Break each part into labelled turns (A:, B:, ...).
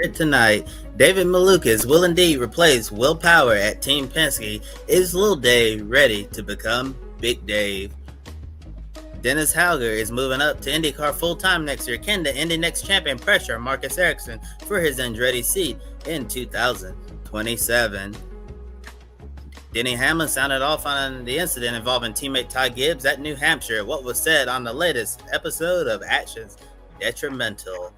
A: Tonight, David Malukas will indeed replace Will Power at Team Penske. Is Lil Dave ready to become Big Dave? Dennis Hauger is moving up to IndyCar full-time next year. Can the Indy NXT champion pressure Marcus Ericsson for his Andretti seat in 2027? Denny Hamlin sounded off on the incident involving teammate Joe Gibbs at New Hampshire. What was said on the latest episode of Actions Detrimental?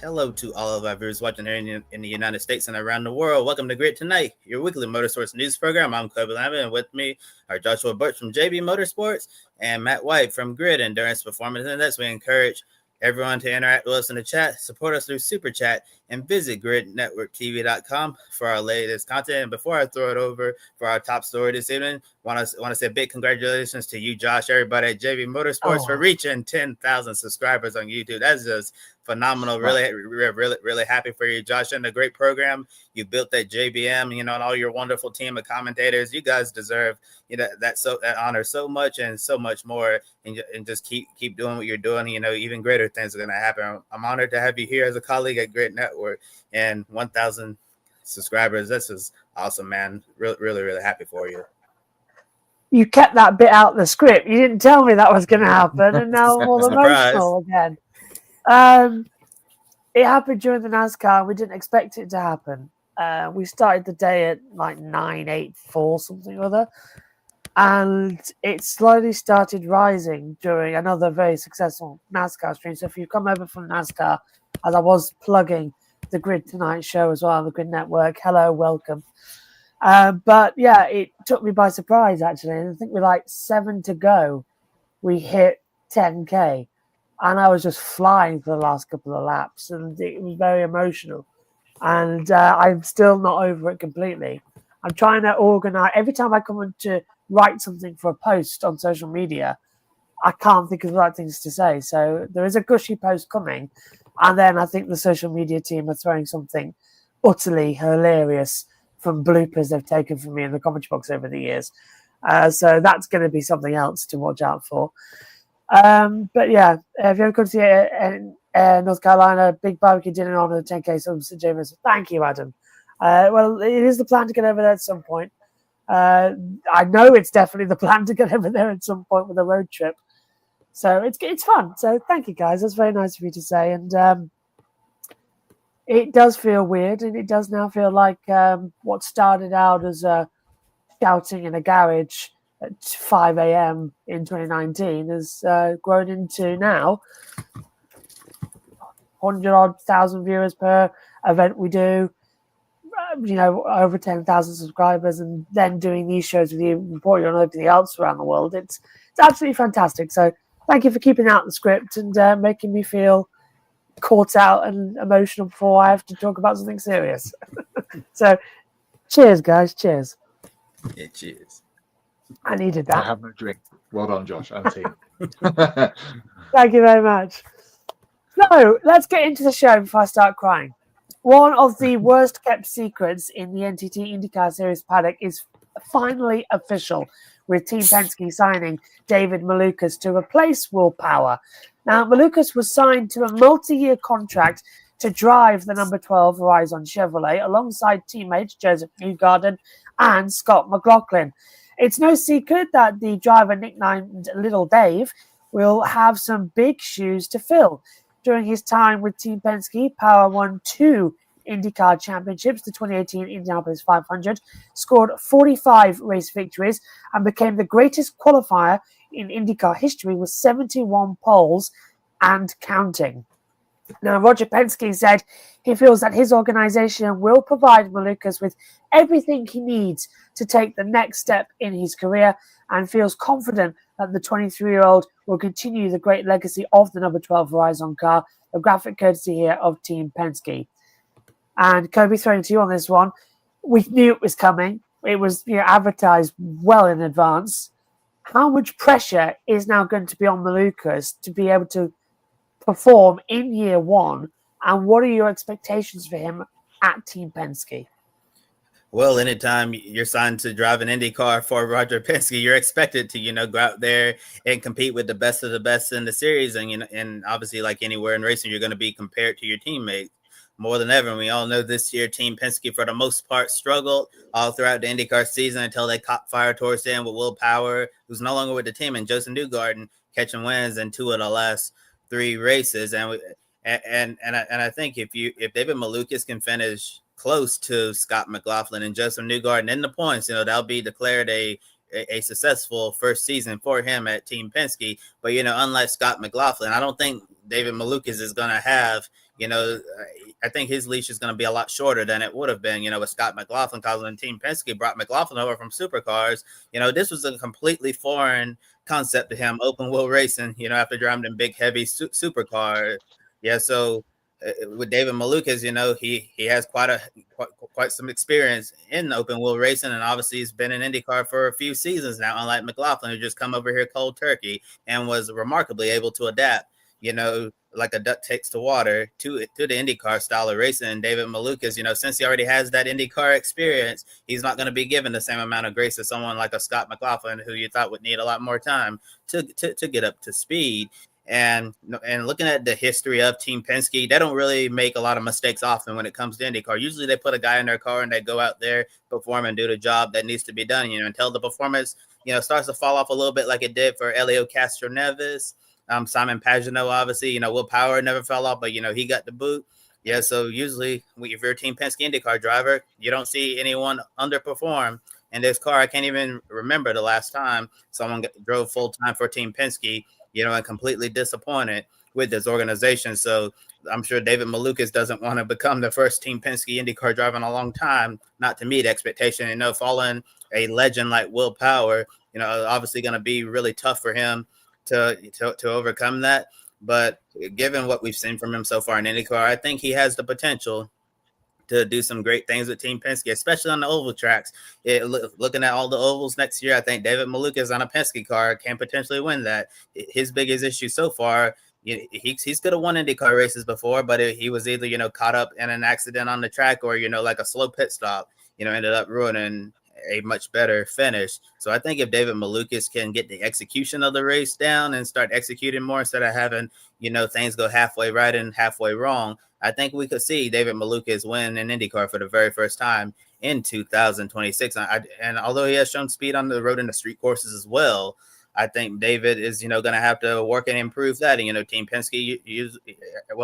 A: Hello to all of our viewers watching here in the United States and around the world. Welcome to Grid Tonight, your weekly motorsports news program. I'm Kobe Lambert, and with me are Joshua Birch from JB Motorsports and Matt White from Grid Endurance Performance Index. We encourage everyone to interact with us in the chat, support us through Super Chat, and visit gridnetworktv.com for our latest content. And before I throw it over for our top story this evening, want to say a big congratulations to you, Josh, everybody at JB Motorsports for reaching 10,000 subscribers on YouTube. That's just phenomenal. Really happy for you, Josh, and the great program you built at JBM, and all your wonderful team of commentators. You guys deserve that honor so much and so much more, and just keep doing what you're doing. Even greater things are going to happen. I'm honored to have you here as a colleague at Grid Network, and 1,000 subscribers. This is awesome, man. Really happy for you.
B: You kept that bit out of the script. You didn't tell me that was going to happen, and now I'm all emotional again. It happened during the NASCAR. We didn't expect it to happen. We started the day at like 9:84 something or other, and it slowly started rising during another very successful NASCAR stream. So if you come over from NASCAR, as I was plugging the Grid Tonight show as well, the Grid Network, hello, welcome. But yeah, it took me by surprise actually. And I think with like 7 to go, we hit 10K. And I was just flying for the last couple of laps, and it was very emotional. And I'm still not over it completely. I'm trying to organize. Every time I come in to write something for a post on social media, I can't think of the right things to say. So there is a gushy post coming. And then I think the social media team are throwing something utterly hilarious from bloopers they've taken from me in the commentary box over the years. So that's going to be something else to watch out for. But yeah, if you ever come to North Carolina, big barbecue dinner on the 10K St. James. Thank you, Adam. Well, it is the plan to get over there at some point. I know it's definitely the plan to get over there at some point with a road trip. So it's fun. So thank you, guys. That's very nice of you to say. And it does feel weird, and it does now feel like what started out as shouting in a garage at 5 a.m. in 2019 has grown into now 100,000 viewers per event we do, over 10,000 subscribers, and then doing these shows with you, reporting on everything else around the world. It's absolutely fantastic. So thank you for keeping out the script and making me feel caught out and emotional before I have to talk about something serious. So cheers, guys. Cheers.
A: Yeah, cheers.
B: I needed that.
C: I have no drink. Well done, Josh and team.
B: Thank you very much. So let's get into the show before I start crying. One of the worst kept secrets in the NTT IndyCar Series paddock is finally official, with Team Penske signing David Malukas to replace Will Power. Now, Malukas was signed to a multi-year contract to drive the number 12 Verizon Chevrolet alongside teammates Joseph Newgarden and Scott McLaughlin. It's no secret that the driver nicknamed Little Dave will have some big shoes to fill. During his time with Team Penske, Power won 2 IndyCar championships, the 2018 Indianapolis 500, scored 45 race victories, and became the greatest qualifier in IndyCar history with 71 poles and counting. Now, Roger Penske said he feels that his organization will provide Malukas with everything he needs to take the next step in his career, and feels confident that the 23-year-old will continue the great legacy of the number 12 Verizon car, a graphic courtesy here of Team Penske. And Kobe, throwing to you on this one, we knew it was coming. It was advertised well in advance. How much pressure is now going to be on Malukas to be able to perform in year one, and what are your expectations for him at Team Penske?
A: Well, anytime you're signed to drive an IndyCar for Roger Penske, you're expected to, go out there and compete with the best of the best in the series. And, and obviously, like anywhere in racing, you're going to be compared to your teammates more than ever. And we all know this year, Team Penske, for the most part, struggled all throughout the IndyCar season until they caught fire towards the end with Will Power, who's no longer with the team, and Joseph Newgarden catching wins in 2 of the last 3 races. And I think if David Malukas can finish close to Scott McLaughlin and Joseph Newgarden in the points, that'll be declared a successful first season for him at Team Penske. But, unlike Scott McLaughlin, I don't think David Malukas is going to have, I think his leash is going to be a lot shorter than it would have been, with Scott McLaughlin, because when Team Penske brought McLaughlin over from supercars, this was a completely foreign concept to him, open wheel racing, after driving in big, heavy supercar. Yeah, so with David Malukas, he has quite some experience in open wheel racing, and obviously he's been in IndyCar for a few seasons now, unlike McLaughlin, who just come over here cold turkey and was remarkably able to adapt, like a duck takes to water to the IndyCar style of racing. And David Malukas, since he already has that IndyCar experience, he's not going to be given the same amount of grace as someone like a Scott McLaughlin, who you thought would need a lot more time to get up to speed. And looking at the history of Team Penske, they don't really make a lot of mistakes often when it comes to IndyCar. Usually they put a guy in their car and they go out there, perform, and do the job that needs to be done, until the performance, starts to fall off a little bit, like it did for Elio Castroneves. Simon Pagenaud, obviously, Will Power never fell off, but, he got the boot. Yeah, so usually if you're a Team Penske IndyCar driver, you don't see anyone underperform in this car. I can't even remember the last time someone drove full-time for Team Penske, and completely disappointed with this organization. So I'm sure David Malukas doesn't want to become the first Team Penske IndyCar driver in a long time, not to meet expectation. Following a legend like Will Power, obviously going to be really tough for him to overcome that. But given what we've seen from him so far in IndyCar, I think he has the potential to do some great things with Team Penske, especially on the oval tracks. Looking at all the ovals next year, I think David Malukas on a Penske car can potentially win that. His biggest issue so far, he's could have won IndyCar races before, but he was either, caught up in an accident on the track or, like a slow pit stop, ended up ruining a much better finish. So I think if David Malukas can get the execution of the race down and start executing more instead of having, things go halfway right and halfway wrong, I think we could see David Malukas win an IndyCar for the very first time in 2026. And although he has shown speed on the road and the street courses as well, I think David is, going to have to work and improve that. And, Team Penske,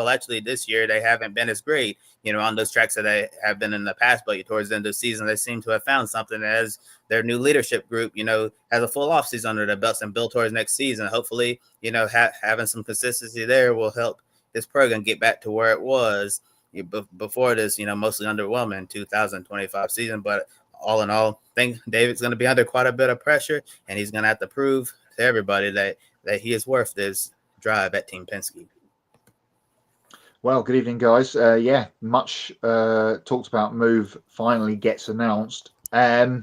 A: actually this year they haven't been as great, on those tracks that they have been in the past. But towards the end of the season, they seem to have found something as their new leadership group, has a full offseason under their belts and build towards next season. Hopefully, having some consistency there will help this program get back to where it was before this, mostly underwhelming 2025 season. But all in all, I think David's going to be under quite a bit of pressure, and he's going to have to prove to everybody that he is worth this drive at Team Penske.
C: Well, good evening, guys. Much talked about move finally gets announced. I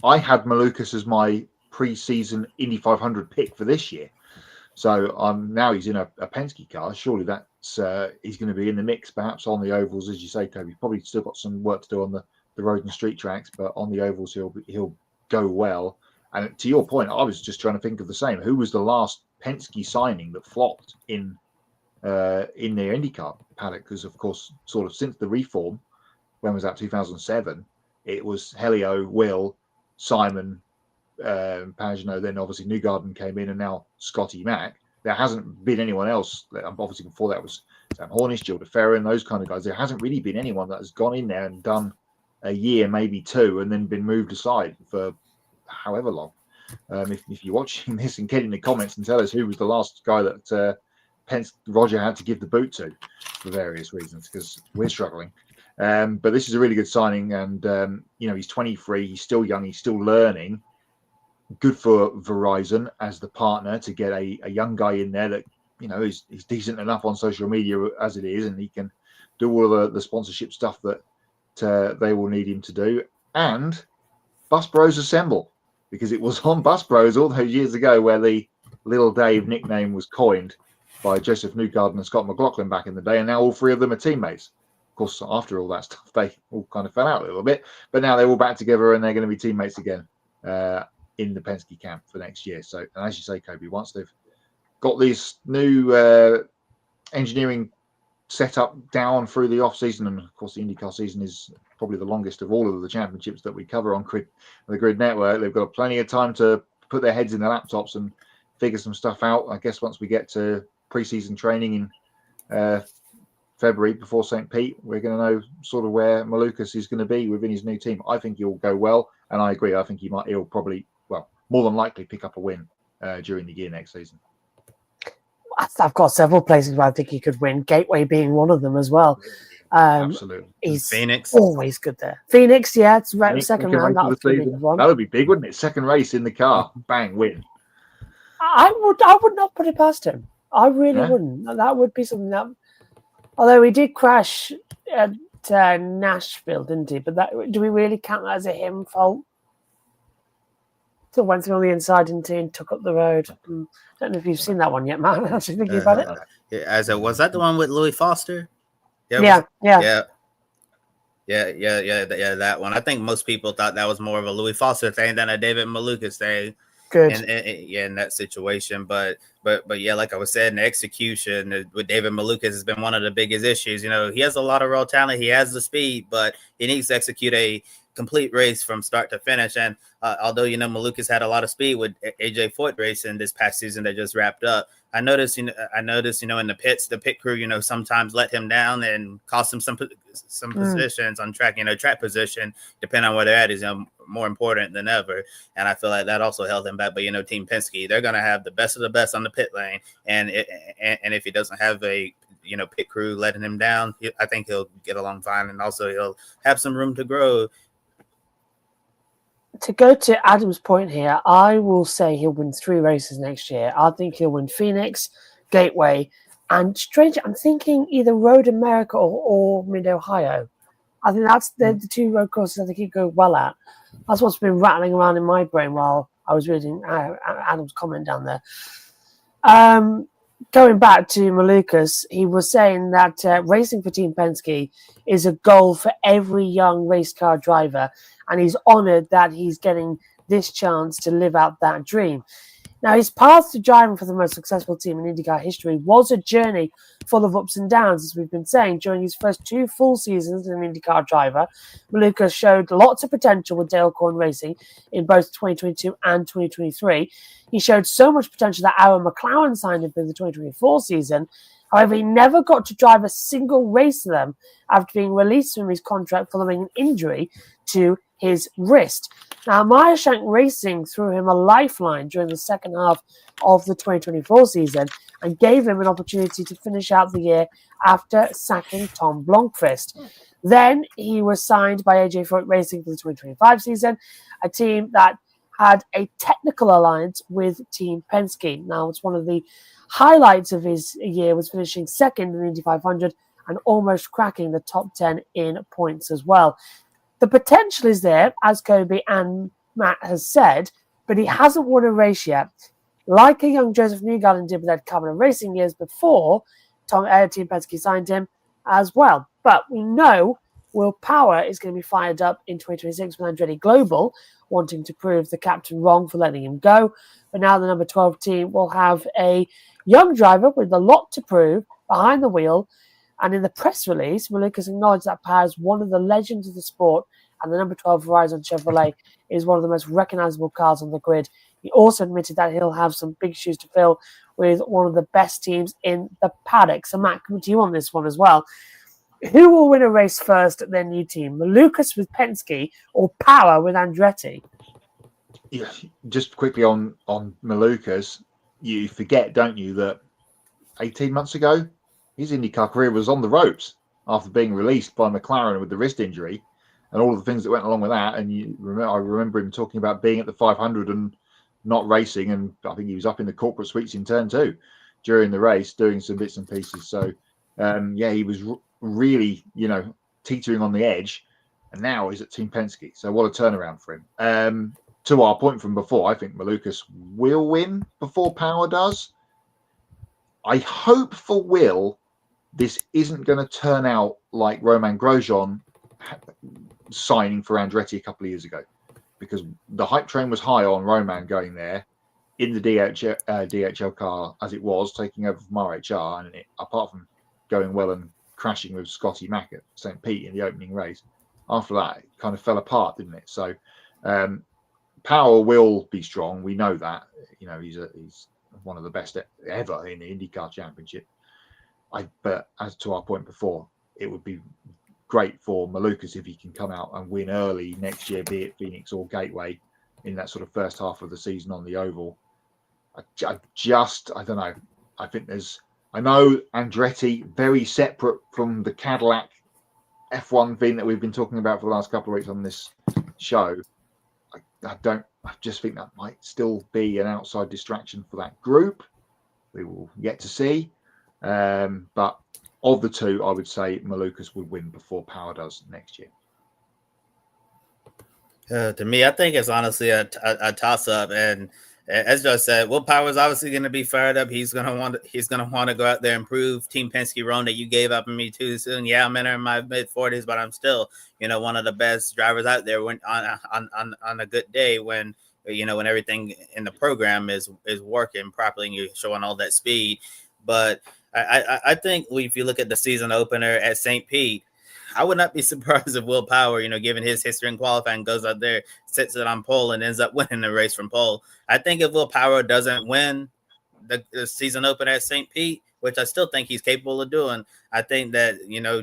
C: had Malukas as my pre-season Indy 500 pick for this year. So now he's in a Penske car. Surely that's he's going to be in the mix, perhaps on the ovals, as you say, Toby. Probably still got some work to do on the road and street tracks, but on the ovals he'll go well. And to your point, I was just trying to think of the same. Who was the last Penske signing that flopped in their IndyCar paddock? Because of course, sort of since the reform, when was that? 2007. It was Helio, Will, Simon, Pagenaud. Then obviously Newgarden came in, and now Scotty Mack. There hasn't been anyone else. Obviously before that was Sam Hornish, Jill DeFerrin, those kind of guys. There hasn't really been anyone that has gone in there and done a year, maybe 2, and then been moved aside for however long. If you're watching this and get in the comments and tell us who was the last guy that Roger had to give the boot to for various reasons, because we're struggling. But this is a really good signing, and he's 23, he's still young, he's still learning. Good for Verizon as the partner to get a young guy in there that is decent enough on social media as it is, and he can do all of the sponsorship stuff that they will need him to do. And Bus Bros assemble, because it was on Bus Bros all those years ago where the Little Dave nickname was coined by Joseph Newgarden and Scott McLaughlin back in the day, and now all 3 of them are teammates. Of course, after all that stuff, they all kind of fell out a little bit, but now they're all back together and they're going to be teammates again in the Penske camp for next year. So, and as you say, Kobe, once they've got these new engineering set up down through the off season, and of course the IndyCar season is probably the longest of all of the championships that we cover on the Grid Network. They've got plenty of time to put their heads in their laptops and figure some stuff out. I guess once we get to pre-season training in February before St. Pete, we're going to know sort of where Malukas is going to be within his new team. I think he'll go well, and I agree. I think he'll probably, well, more than likely pick up a win during the year next season.
B: I've got several places where I think he could win, Gateway being one of them as well.
C: Absolutely.
B: He's
A: Phoenix.
B: always good there. Phoenix, yeah, it's right, second round.
C: That would be big, wouldn't it? Second race in the car, bang, win.
B: I would not put it past him. I really wouldn't. That would be something that, although he did crash at Nashville, didn't he? But do we really count that as a him fault? So went through on the inside and took up the road. I don't know if you've seen that one yet, man. I'm actually thinking about it.
A: Was that the one with Louis Foster?
B: Yeah.
A: That one. I think most people thought that was more of a Louis Foster thing than a David Malukas thing.
B: Good.
A: In that situation, but yeah, like I was saying, the execution with David Malukas has been one of the biggest issues. He has a lot of raw talent, he has the speed, but he needs to execute a complete race from start to finish. And although Malukas had a lot of speed with AJ Foyt racing this past season that just wrapped up, I noticed in the pits, the pit crew sometimes let him down and cost him some positions on track. Track position, depending on where they're at, is more important than ever. And I feel like that also held him back. But Team Penske, they're going to have the best of the best on the pit lane, and if he doesn't have a pit crew letting him down, I think he'll get along fine, and also he'll have some room to grow.
B: To go to Adam's point here, I will say he'll win 3 races next year. I think he'll win Phoenix, Gateway, and strange. I'm thinking either Road America or Mid-Ohio. I think that's the 2 road courses I think he'd go well at. That's what's been rattling around in my brain while I was reading Adam's comment down there. Going back to Malukas, he was saying that racing for Team Penske is a goal for every young race car driver, and he's honoured that he's getting this chance to live out that dream. Now, his path to driving for the most successful team in IndyCar history was a journey full of ups and downs, as we've been saying. During his first 2 full seasons as an IndyCar driver, Malukas showed lots of potential with Dale Coyne Racing in both 2022 and 2023. He showed so much potential that Aaron McLaren signed him for the 2024 season. However, he never got to drive a single race of them after being released from his contract following an injury to his wrist. Now, Meyershank Racing threw him a lifeline during the second half of the 2024 season and gave him an opportunity to finish out the year after sacking Tom Blomqvist. Then he was signed by AJ Foyt Racing for the 2025 season, a team that had a technical alliance with Team Penske. Now, it's one of the highlights of his year was finishing second in the Indy 500 and almost cracking the top 10 in points as well. The potential is there, as Kobe and Matt has said, but he hasn't won a race yet. Like a young Joseph Newgarden did with Ed Carpenter Racing years before, Team Penske signed him as well. But we know Will Power is going to be fired up in 2026 with Andretti Global, wanting to prove the captain wrong for letting him go. But now the number 12 team will have a young driver with a lot to prove behind the wheel. And in the press release, Malukas acknowledged that Power is one of the legends of the sport, and the number 12 Verizon Chevrolet is one of the most recognizable cars on the grid. He also admitted that he'll have some big shoes to fill with one of the best teams in the paddock. So, Matt, coming to you on this one as well. Who will win a race first at their new team? Malukas with Penske or Power with Andretti?
C: Yeah, just quickly on Malukas, you forget, don't you, that 18 months ago, his IndyCar career was on the ropes after being released by McLaren with the wrist injury and all of the things that went along with that. And I remember him talking about being at the 500 and not racing. And I think he was up in the corporate suites in turn 2 during the race, doing some bits and pieces. So, he was really, teetering on the edge. And now he's at Team Penske. So what a turnaround for him. To our point from before, I think Malukas will win before Power does. I hope for Will this isn't going to turn out like Romain Grosjean signing for Andretti a couple of years ago, because the hype train was high on Romain going there in the DHL car as it was, taking over from RHR, and apart from going well and crashing with Scotty Mack at St. Pete in the opening race. After that, it kind of fell apart, didn't it? So Power will be strong. We know that. He's one of the best ever in the IndyCar Championship. But as to our point before, it would be great for Malukas if he can come out and win early next year, be it Phoenix or Gateway, in that sort of first half of the season on the oval. I don't know. I know Andretti, very separate from the Cadillac F1 thing that we've been talking about for the last couple of weeks on this show. I just think that might still be an outside distraction for that group. We will yet to see. But of the two, I would say Malukas would win before Power does next year.
A: To me, I think it's honestly a toss-up, and as Joe said, Will Power is obviously going to be fired up. He's going to want to go out there and prove Team Penske wrong that you gave up on me too soon. Yeah, I'm in my mid-40s, but I'm still, one of the best drivers out there when on a good day when when everything in the program is working properly and you're showing all that speed. But I think if you look at the season opener at St. Pete, I would not be surprised if Will Power, given his history in qualifying, goes out there, sits it on pole, and ends up winning the race from pole. I think if Will Power doesn't win the season opener at St. Pete, which I still think he's capable of doing, I think that,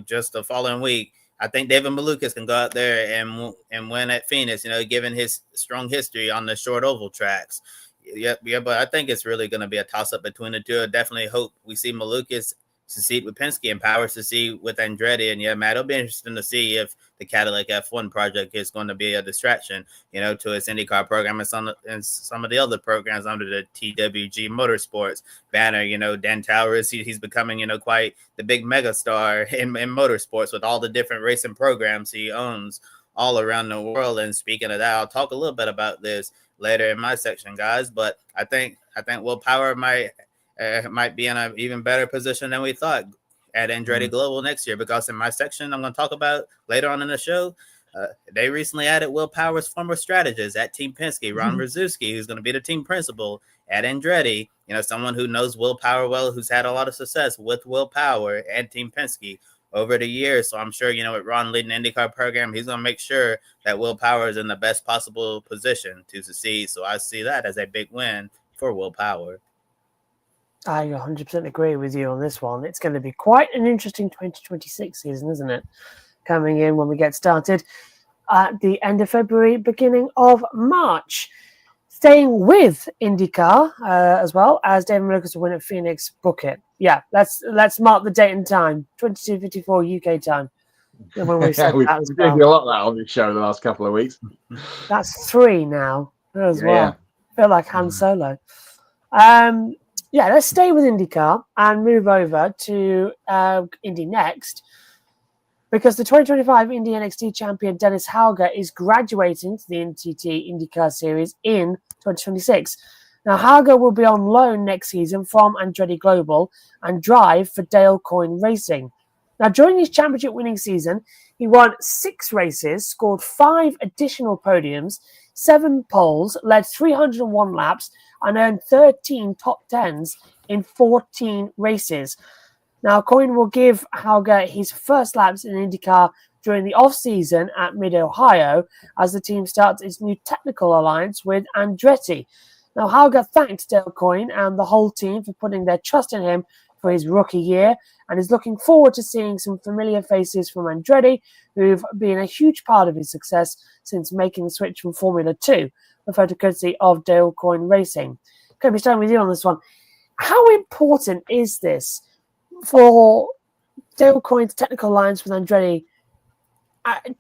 A: just the following week, I think David Malukas can go out there and win at Phoenix, given his strong history on the short oval tracks. Yeah, but I think it's really going to be a toss-up between the two. I definitely hope we see Malukas succeed with Penske and Power succeed with Andretti. And yeah, Matt, it'll be interesting to see if the Cadillac F1 project is going to be a distraction, to its IndyCar program and some of the other programs under the TWG Motorsports banner. Dan Towers, he's becoming, quite the big mega star in motorsports with all the different racing programs he owns all around the world. And speaking of that, I'll talk a little bit about this later in my section, guys. But I think Will Power might be in an even better position than we thought at Andretti Global next year, because in my section I'm going to talk about later on in the show, they recently added Will Power's former strategist at Team Penske, Ron Brzezinski, who's going to be the team principal at Andretti. Someone who knows Will Power well, who's had a lot of success with Will Power and Team Penske over the years. So I'm sure, with Ron leading the IndyCar program, he's going to make sure that Will Power is in the best possible position to succeed. So I see that as a big win for Will Power.
B: I 100% agree with you on this one. It's going to be quite an interesting 2026 season, isn't it? Coming in when we get started at the end of February, beginning of March. Staying with IndyCar as well as David Malukas will win at Phoenix. Book it. Yeah, let's mark the date and time. 22:54 UK time. When we said
C: we've
B: that as
C: well.
B: well.
C: A lot of that on this show the last couple of weeks.
B: That's 3 now as well.
C: Yeah.
B: I feel like Han Solo. Let's stay with IndyCar and move over to Indy NXT, because the 2025 INDY NXT champion Dennis Hauger is graduating to the NTT IndyCar Series in 2026. Now, Hauger will be on loan next season from Andretti Global and drive for Dale Coyne Racing. Now, during his championship-winning season, he won 6 races, scored 5 additional podiums, 7 poles, led 301 laps, and earned 13 top 10s in 14 races. Now, Coyne will give Hauger his first laps in IndyCar during the off-season at Mid-Ohio as the team starts its new technical alliance with Andretti. Now, Hauger thanked Dale Coyne and the whole team for putting their trust in him for his rookie year and is looking forward to seeing some familiar faces from Andretti who've been a huge part of his success since making the switch from Formula 2, a photo courtesy of Dale Coyne Racing. Okay, we're starting with you on this one. How important is this for Dale Coyne's technical alliance with Andretti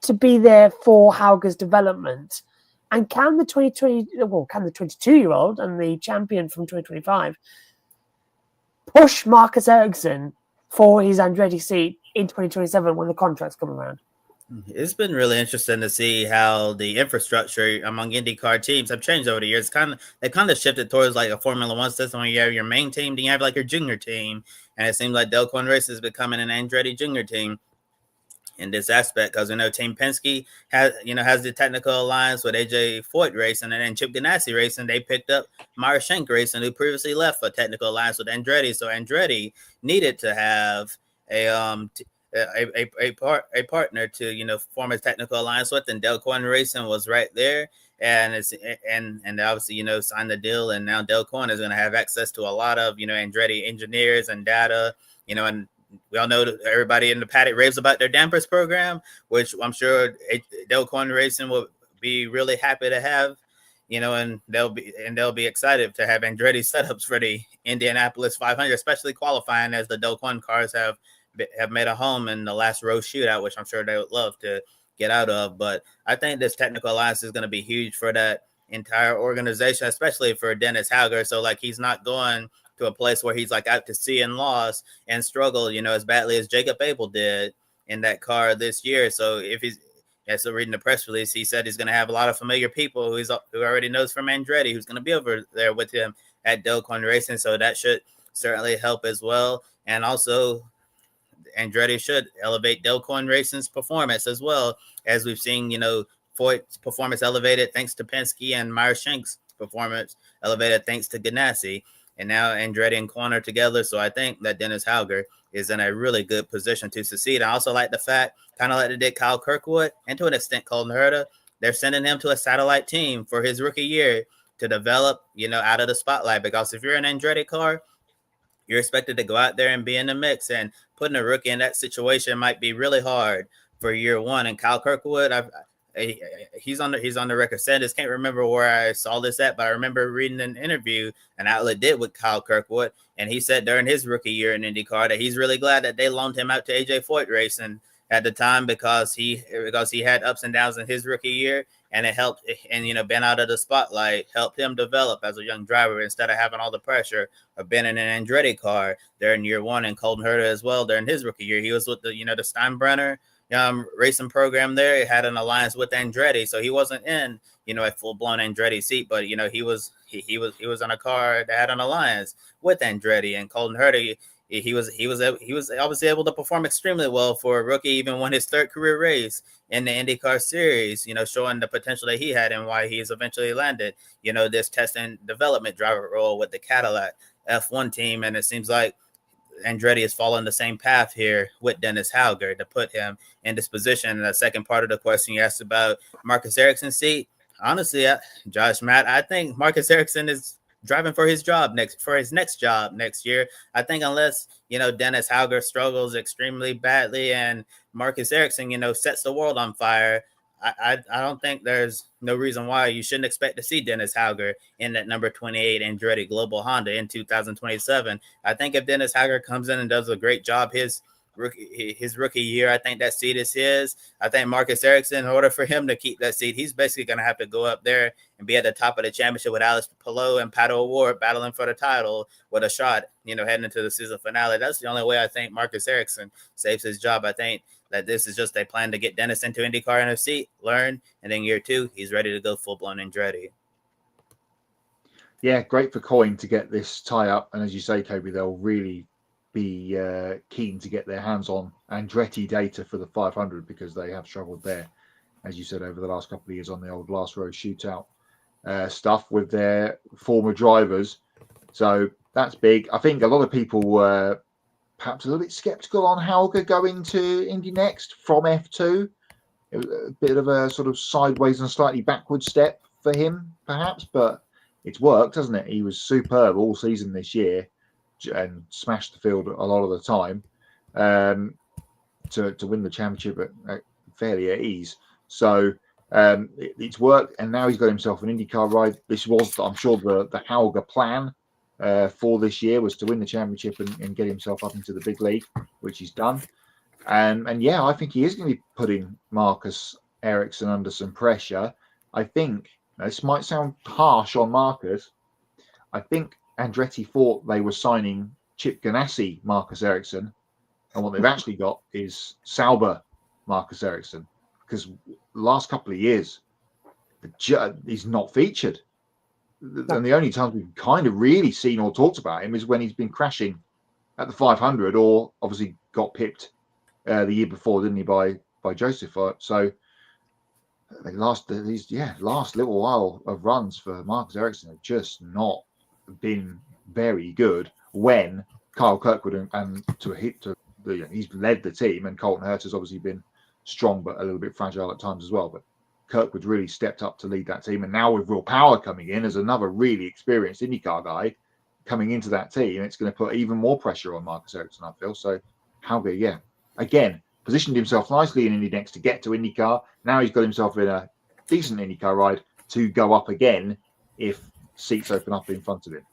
B: to be there for Hauger's development? And can the 22-year-old and the champion from 2025 push Marcus Ericsson for his Andretti seat in 2027 when the contracts come around?
A: It's been really interesting to see how the infrastructure among IndyCar teams have changed over the years. They kind of shifted towards like a Formula One system where you have your main team, then you have like your junior team, and it seems like Dale Coyne Racing is becoming an Andretti junior team in this aspect, because we know Team Penske has the technical alliance with AJ Foyt Racing, and then Chip Ganassi Racing. They picked up Meyer Shank Racing, who previously left for technical alliance with Andretti. So Andretti needed to have a partner to form a technical alliance with, and Dale Coyne Racing was right there, and and obviously signed the deal, and now Dale Coyne is going to have access to a lot of Andretti engineers and data, and we all know that everybody in the paddock raves about their dampers program, which I'm sure Dale Coyne Racing will be really happy to have. And they'll be excited to have Andretti setups for the Indianapolis 500, especially qualifying, as the Dale Coyne cars have made a home in the last row shootout, which I'm sure they would love to get out of. But I think this technical alliance is going to be huge for that entire organization, especially for Dennis Hauger. So like, he's not going to a place where he's like out to sea and lost and struggle, as badly as Jacob Abel did in that car this year. So if he's so reading the press release, he said he's going to have a lot of familiar people who already knows from Andretti, who's going to be over there with him at Dale Coyne Racing. So that should certainly help as well. And also, Andretti should elevate Dale Coyne Racing's performance as well, as we've seen, Foyt's performance elevated thanks to Penske, and Meyer Shank's performance elevated thanks to Ganassi. And now Andretti and Coyne are together. So I think that Dennis Hauger is in a really good position to succeed. I also like the fact, kind of like they did Kyle Kirkwood and to an extent Colton Herta, they're sending him to a satellite team for his rookie year to develop, out of the spotlight. Because if you're an Andretti car, you're expected to go out there and be in the mix, and putting a rookie in that situation might be really hard for year one. And Kyle Kirkwood, he's on the record saying this. Can't remember where I saw this at, but I remember reading an interview an outlet did with Kyle Kirkwood, and he said during his rookie year in IndyCar that he's really glad that they loaned him out to AJ Foyt Racing at the time, because he had ups and downs in his rookie year, and it helped, and being out of the spotlight helped him develop as a young driver instead of having all the pressure of being in an Andretti car there in year one. And Colton Herta as well during his rookie year, he was with the the Steinbrenner racing program there. He had an alliance with Andretti, so he wasn't in a full-blown Andretti seat, but he was in a car that had an alliance with Andretti. And Colton Herta, he was obviously able to perform extremely well for a rookie, even won his third career race in the IndyCar Series, showing the potential that he had and why he's eventually landed this test and development driver role with the Cadillac F1 team. And it seems like Andretti is following the same path here with Dennis Hauger to put him in this position. And the second part of the question you asked about Marcus Ericsson's seat, honestly, Josh, Matt, I think Marcus Ericsson is driving for his next job next year. I think unless Dennis Hauger struggles extremely badly and Marcus Ericsson sets the world on fire, I don't think there's no reason why you shouldn't expect to see Dennis Hauger in that number 28 Andretti Global Honda in 2027. I think if Dennis Hauger comes in and does a great job his rookie year, I think that seat is his. I think Marcus Ericsson, in order for him to keep that seat, he's basically going to have to go up there and be at the top of the championship with Alex Palou and Pato O'Ward battling for the title with a shot, heading into the season finale. That's the only way I think Marcus Ericsson saves his job. I think that this is just a plan to get Dennis into IndyCar in a seat, learn, and then year two, he's ready to go full-blown Andretti.
C: Yeah, great for Coyne to get this tie-up. And as you say, Toby, they'll really be keen to get their hands on Andretti data for the 500, because they have struggled there, as you said, over the last couple of years on the old last row shootout stuff with their former drivers. So that's big. I think a lot of people were perhaps a little bit skeptical on Hauger going to Indy NXT from F2. It was a bit of a sort of sideways and slightly backward step for him, perhaps, but it's worked, hasn't it? He was superb all season this year and smashed the field a lot of the time to win the championship fairly at ease. So it's worked, and now he's got himself an IndyCar ride. This was, I'm sure, the Hauger plan for this year was to win the championship and get himself up into the big league, which he's done. And yeah, I think he is going to be putting Marcus Ericsson under some pressure. I think this might sound harsh on Marcus. I think Andretti thought they were signing Chip Ganassi Marcus Ericsson, and what they've actually got is Sauber Marcus Ericsson, because the last couple of years he's not featured. And the only times we've kind of really seen or talked about him is when he's been crashing at the 500, or obviously got pipped the year before, didn't he, by Joseph? So the last little while of runs for Marcus Ericsson have just not been very good when Kyle Kirkwood and to the he's led the team, and Colton Herta has obviously been strong but a little bit fragile at times as well. But Kirkwood really stepped up to lead that team, and now with Will Power coming in as another really experienced IndyCar guy coming into that team, it's going to put even more pressure on Marcus Ericsson, I feel. So Hauger, again, positioned himself nicely in INDY NXT to get to IndyCar. Now he's got himself in a decent IndyCar ride to go up again if seats open up in front of him.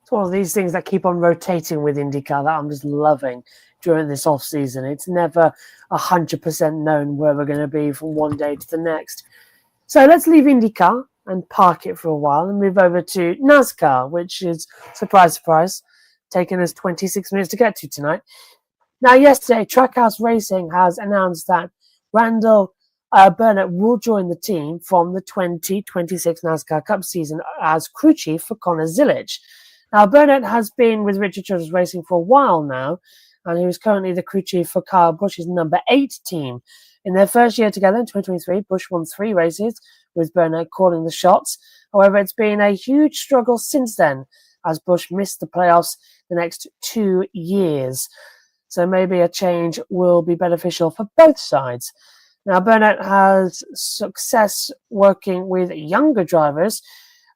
B: It's one of these things that keep on rotating with IndyCar that I'm just loving during this off season. It's never 100% known where we're going to be from one day to the next. So let's leave IndyCar and park it for a while and move over to NASCAR, which is, surprise, surprise, taking us 26 minutes to get to tonight. Now, yesterday, Trackhouse Racing has announced that Randall Burnett will join the team from the 2026 NASCAR Cup season as crew chief for Connor Zilic. Now, Burnett has been with Richard Childress Racing for a while now, and he was currently the crew chief for Kyle Busch's number 8 team. In their first year together in 2023, Busch won 3 races, with Burnett calling the shots. However, it's been a huge struggle since then, as Busch missed the playoffs the next 2 years. So maybe a change will be beneficial for both sides. Now, Burnett has success working with younger drivers,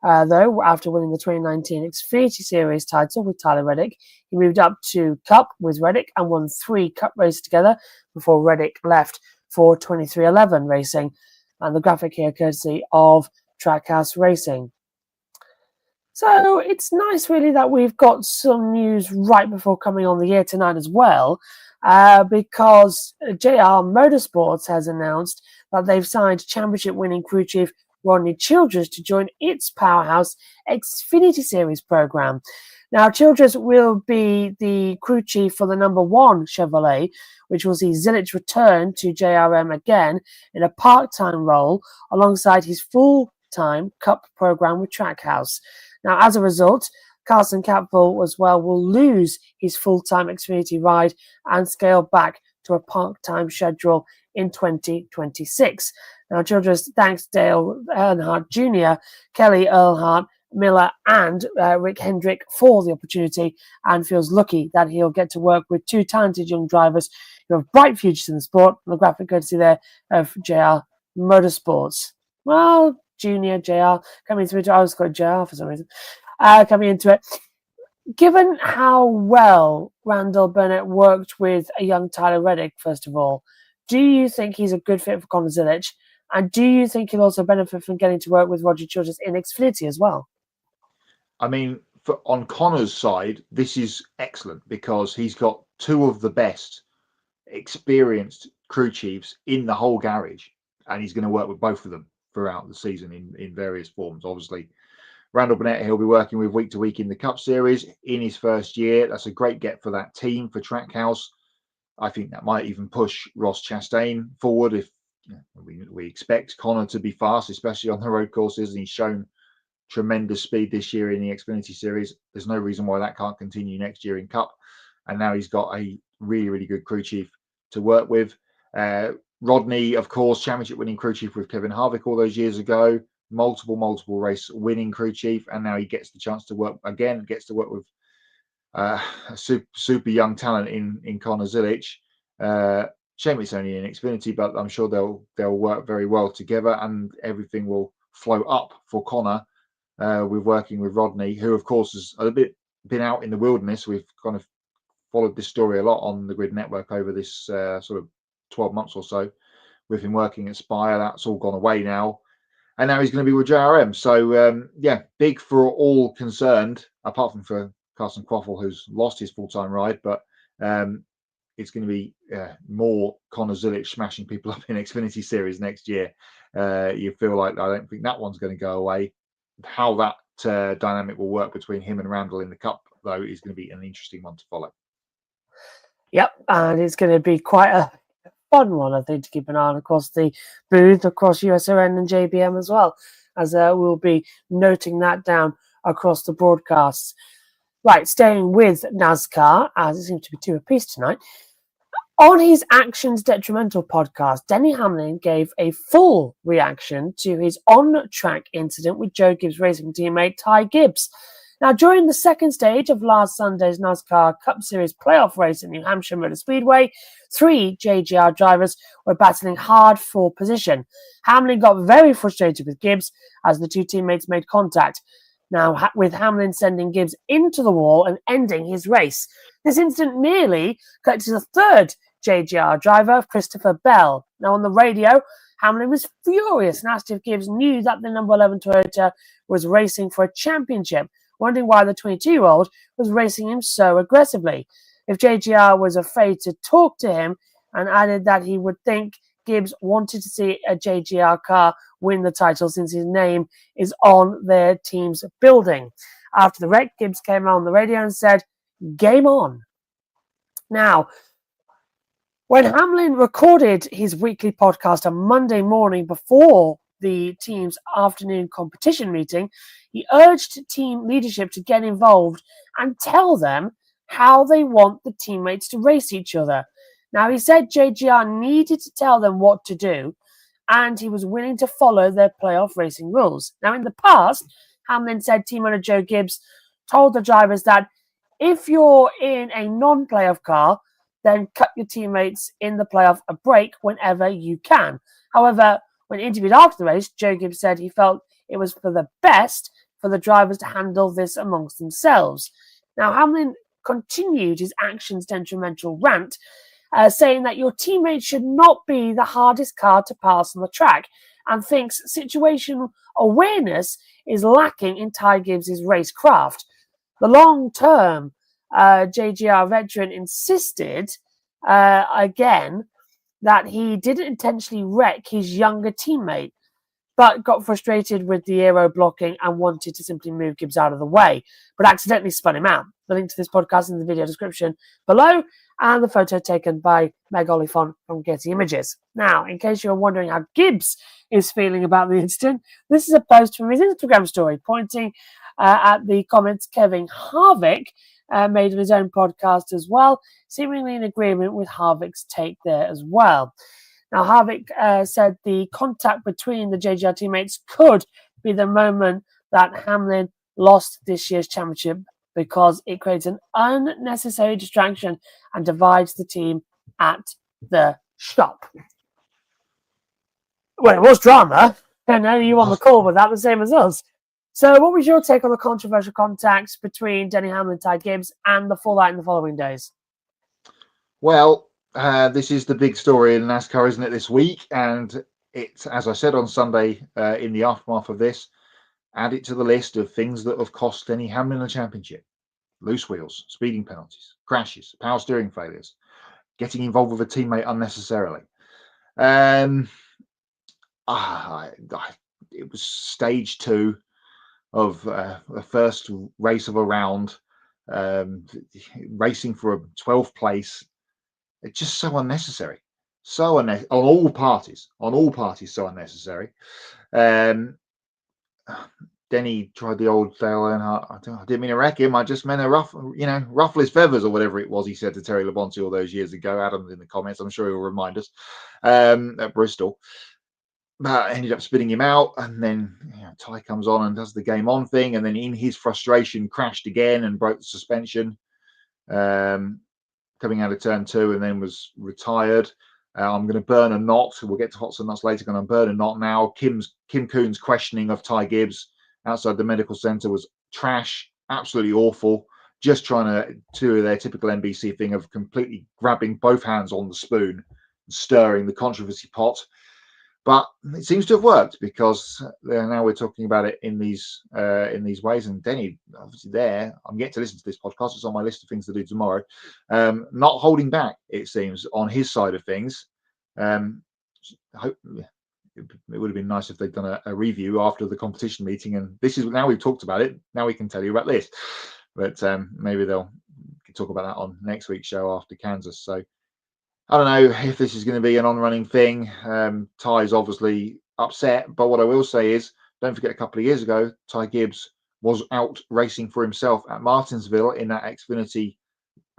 B: though, after winning the 2019 Xfinity Series title with Tyler Reddick. He moved up to Cup with Reddick and won 3 Cup races together before Reddick left for 2311 Racing. And the graphic here courtesy of Trackhouse Racing. So it's nice, really, that we've got some news right before coming on the air tonight as well, because JR Motorsports has announced that they've signed championship-winning crew chief Rodney Childress to join its powerhouse Xfinity Series program. Now, Childress will be the crew chief for the number 1 Chevrolet, which will see Zilic return to JRM again in a part-time role alongside his full-time Cup program with Trackhouse. Now, as a result, Carson Capel as well will lose his full-time Xfinity ride and scale back to a part-time schedule in 2026. Now, Childress thanks Dale Earnhardt Jr., Kelly Earnhardt Miller and Rick Hendrick for the opportunity and feels lucky that he'll get to work with 2 talented young drivers who have bright futures in the sport. And the graphic courtesy there of JR Motorsports. Well, Junior, JR, coming through to, I was called JR for some reason, coming into it. Given how well Randall Burnett worked with a young Tyler Reddick, first of all, do you think he's a good fit for Connor Zilic? And do you think he'll also benefit from getting to work with Roger Childress in Xfinity as well?
C: I mean, on Connor's side, this is excellent because he's got 2 of the best experienced crew chiefs in the whole garage, and he's going to work with both of them throughout the season in various forms. Obviously, Randall Burnett, he'll be working with week to week in the Cup Series in his first year. That's a great get for that team, for Trackhouse. I think that might even push Ross Chastain forward if we expect Connor to be fast, especially on the road courses, and he's shown tremendous speed this year in the Xfinity Series. There's no reason why that can't continue next year in Cup. And now he's got a really, really good crew chief to work with. Rodney, of course, championship winning crew chief with Kevin Harvick all those years ago, multiple race winning crew chief, and now he gets the chance to work again, gets to work with a super young talent in Connor Zilic. Shame it's only in Xfinity, but I'm sure they'll work very well together, and everything will flow up for Connor with working with Rodney, who of course has a bit been out in the wilderness. We've kind of followed this story a lot on the Grid Network over this sort of 12 months or so with him working at Spire. That's all gone away now, and now he's going to be with JRM. So big for all concerned, apart from for Carson Quaffle, who's lost his full-time ride, but it's going to be more Connor Zilic smashing people up in Xfinity Series next year. You feel like I don't think that one's going to go away. How that dynamic will work between him and Randall in the Cup, though, is going to be an interesting one to follow.
B: Yep, and it's going to be quite a fun one, I think, to keep an eye on across the booth, across USRN and JBM as well, as we'll be noting that down across the broadcasts. Right, staying with NASCAR, as it seems to be 2 apiece tonight. On his Actions Detrimental podcast, Denny Hamlin gave a full reaction to his on-track incident with Joe Gibbs Racing teammate Ty Gibbs. Now, during the second stage of last Sunday's NASCAR Cup Series playoff race in New Hampshire Motor Speedway, 3 JGR drivers were battling hard for position. Hamlin got very frustrated with Gibbs as the two teammates made contact. Now, with Hamlin sending Gibbs into the wall and ending his race. This incident nearly collected a third JGR driver, Christopher Bell. Now, on the radio, Hamlin was furious and asked if Gibbs knew that the number 11 Toyota was racing for a championship, wondering why the 22-year-old was racing him so aggressively. If JGR was afraid to talk to him, and added that he would think Gibbs wanted to see a JGR car win the title since his name is on their team's building. After the wreck, Gibbs came on the radio and said, "Game on." Now, when Hamlin recorded his weekly podcast on Monday morning before the team's afternoon competition meeting, he urged team leadership to get involved and tell them how they want the teammates to race each other. Now, he said JGR needed to tell them what to do, and he was willing to follow their playoff racing rules. Now, in the past, Hamlin said team owner Joe Gibbs told the drivers that if you're in a non-playoff car, then cut your teammates in the playoff a break whenever you can. However, when interviewed after the race, Joe Gibbs said he felt it was for the best for the drivers to handle this amongst themselves. Now, Hamlin continued his Actions Detrimental rant, saying that your teammate should not be the hardest car to pass on the track, and thinks situational awareness is lacking in Ty Gibbs' racecraft. The long-term JGR veteran insisted again that he didn't intentionally wreck his younger teammate, but got frustrated with the aero blocking and wanted to simply move Gibbs out of the way, but accidentally spun him out. The link to this podcast is in the video description below, and the photo taken by Meg Oliphant from Getty Images. Now, in case you're wondering how Gibbs is feeling about the incident, this is a post from his Instagram story pointing at the comments Kevin Harvick made on his own podcast as well, seemingly in agreement with Harvick's take there as well. Now, Harvick said the contact between the JGR teammates could be the moment that Hamlin lost this year's championship because it creates an unnecessary distraction and divides the team at the shop. Well, it was drama, and now you on the call with that, the same as us. So what was your take on the controversial contacts between Denny Hamlin and Ty Gibbs and the fallout in the following days?
C: Well, this is the big story in NASCAR, isn't it, this week? And it's, as I said on Sunday, in the aftermath of this, add it to the list of things that have cost Denny Hamlin a championship. Loose wheels, speeding penalties, crashes, power steering failures, getting involved with a teammate unnecessarily. It was stage 2 of the first race of a round, racing for a 12th place. It's just so unnecessary, on all parties, so unnecessary. Denny tried the old Dale Earnhardt. I didn't mean to wreck him. I just meant to ruffle his feathers or whatever it was he said to Terry Labonte all those years ago. Adam's in the comments. I'm sure he'll remind us at Bristol. But ended up spinning him out, and then Ty comes on and does the game on thing, and then in his frustration crashed again and broke the suspension coming out of turn 2, and then was retired. I'm going to burn a knot. We'll get to Hots and Nuts later. Going to burn a knot now. Kim Coon's questioning of Ty Gibbs outside the medical centre was trash, absolutely awful. Just trying to do their typical NBC thing of completely grabbing both hands on the spoon and stirring the controversy pot. But it seems to have worked, because now we're talking about it in these ways. And Denny, obviously there, I'm getting to listen to this podcast. It's on my list of things to do tomorrow. Not holding back, it seems, on his side of things. I hope it would have been nice if they'd done a review after the competition meeting. And this is, now we've talked about it, now we can tell you about this. But maybe they'll talk about that on next week's show after Kansas. So I don't know if this is going to be an on-running thing. Ty's obviously upset, but what I will say is, don't forget a couple of years ago, Ty Gibbs was out racing for himself at Martinsville in that Xfinity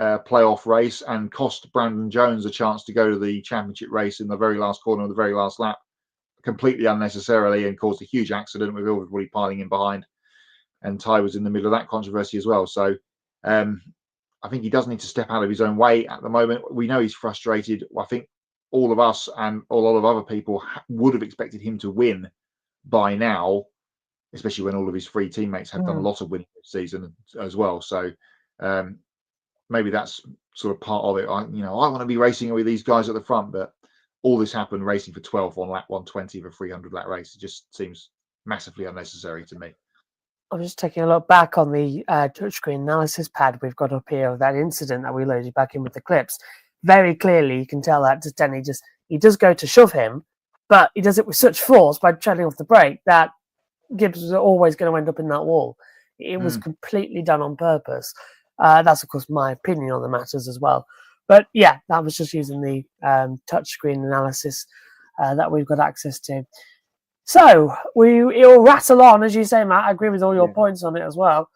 C: playoff race and cost Brandon Jones a chance to go to the championship race in the very last corner of the very last lap, completely unnecessarily, and caused a huge accident with everybody piling in behind. and Ty was in the middle of that controversy as well. So I think he does need to step out of his own way at the moment. We know he's frustrated. I think all of us and a lot of other people would have expected him to win by now, especially when all of his three teammates have done a lot of winning this season as well. So maybe that's sort of part of it. I want to be racing with these guys at the front, but all this happened racing for 12th on lap 120 of a 300 lap race. It just seems massively unnecessary to me.
B: I'm just taking a look back on the touchscreen analysis pad we've got up here of that incident that we loaded back in with the clips. Very clearly, you can tell that Denny he does go to shove him, but he does it with such force by treading off the brake that Gibbs was always going to end up in that wall. It was completely done on purpose. That's, of course, my opinion on the matters as well. But yeah, that was just using the touchscreen analysis that we've got access to. So it'll rattle on, as you say, Matt. I agree with all your points on it as well.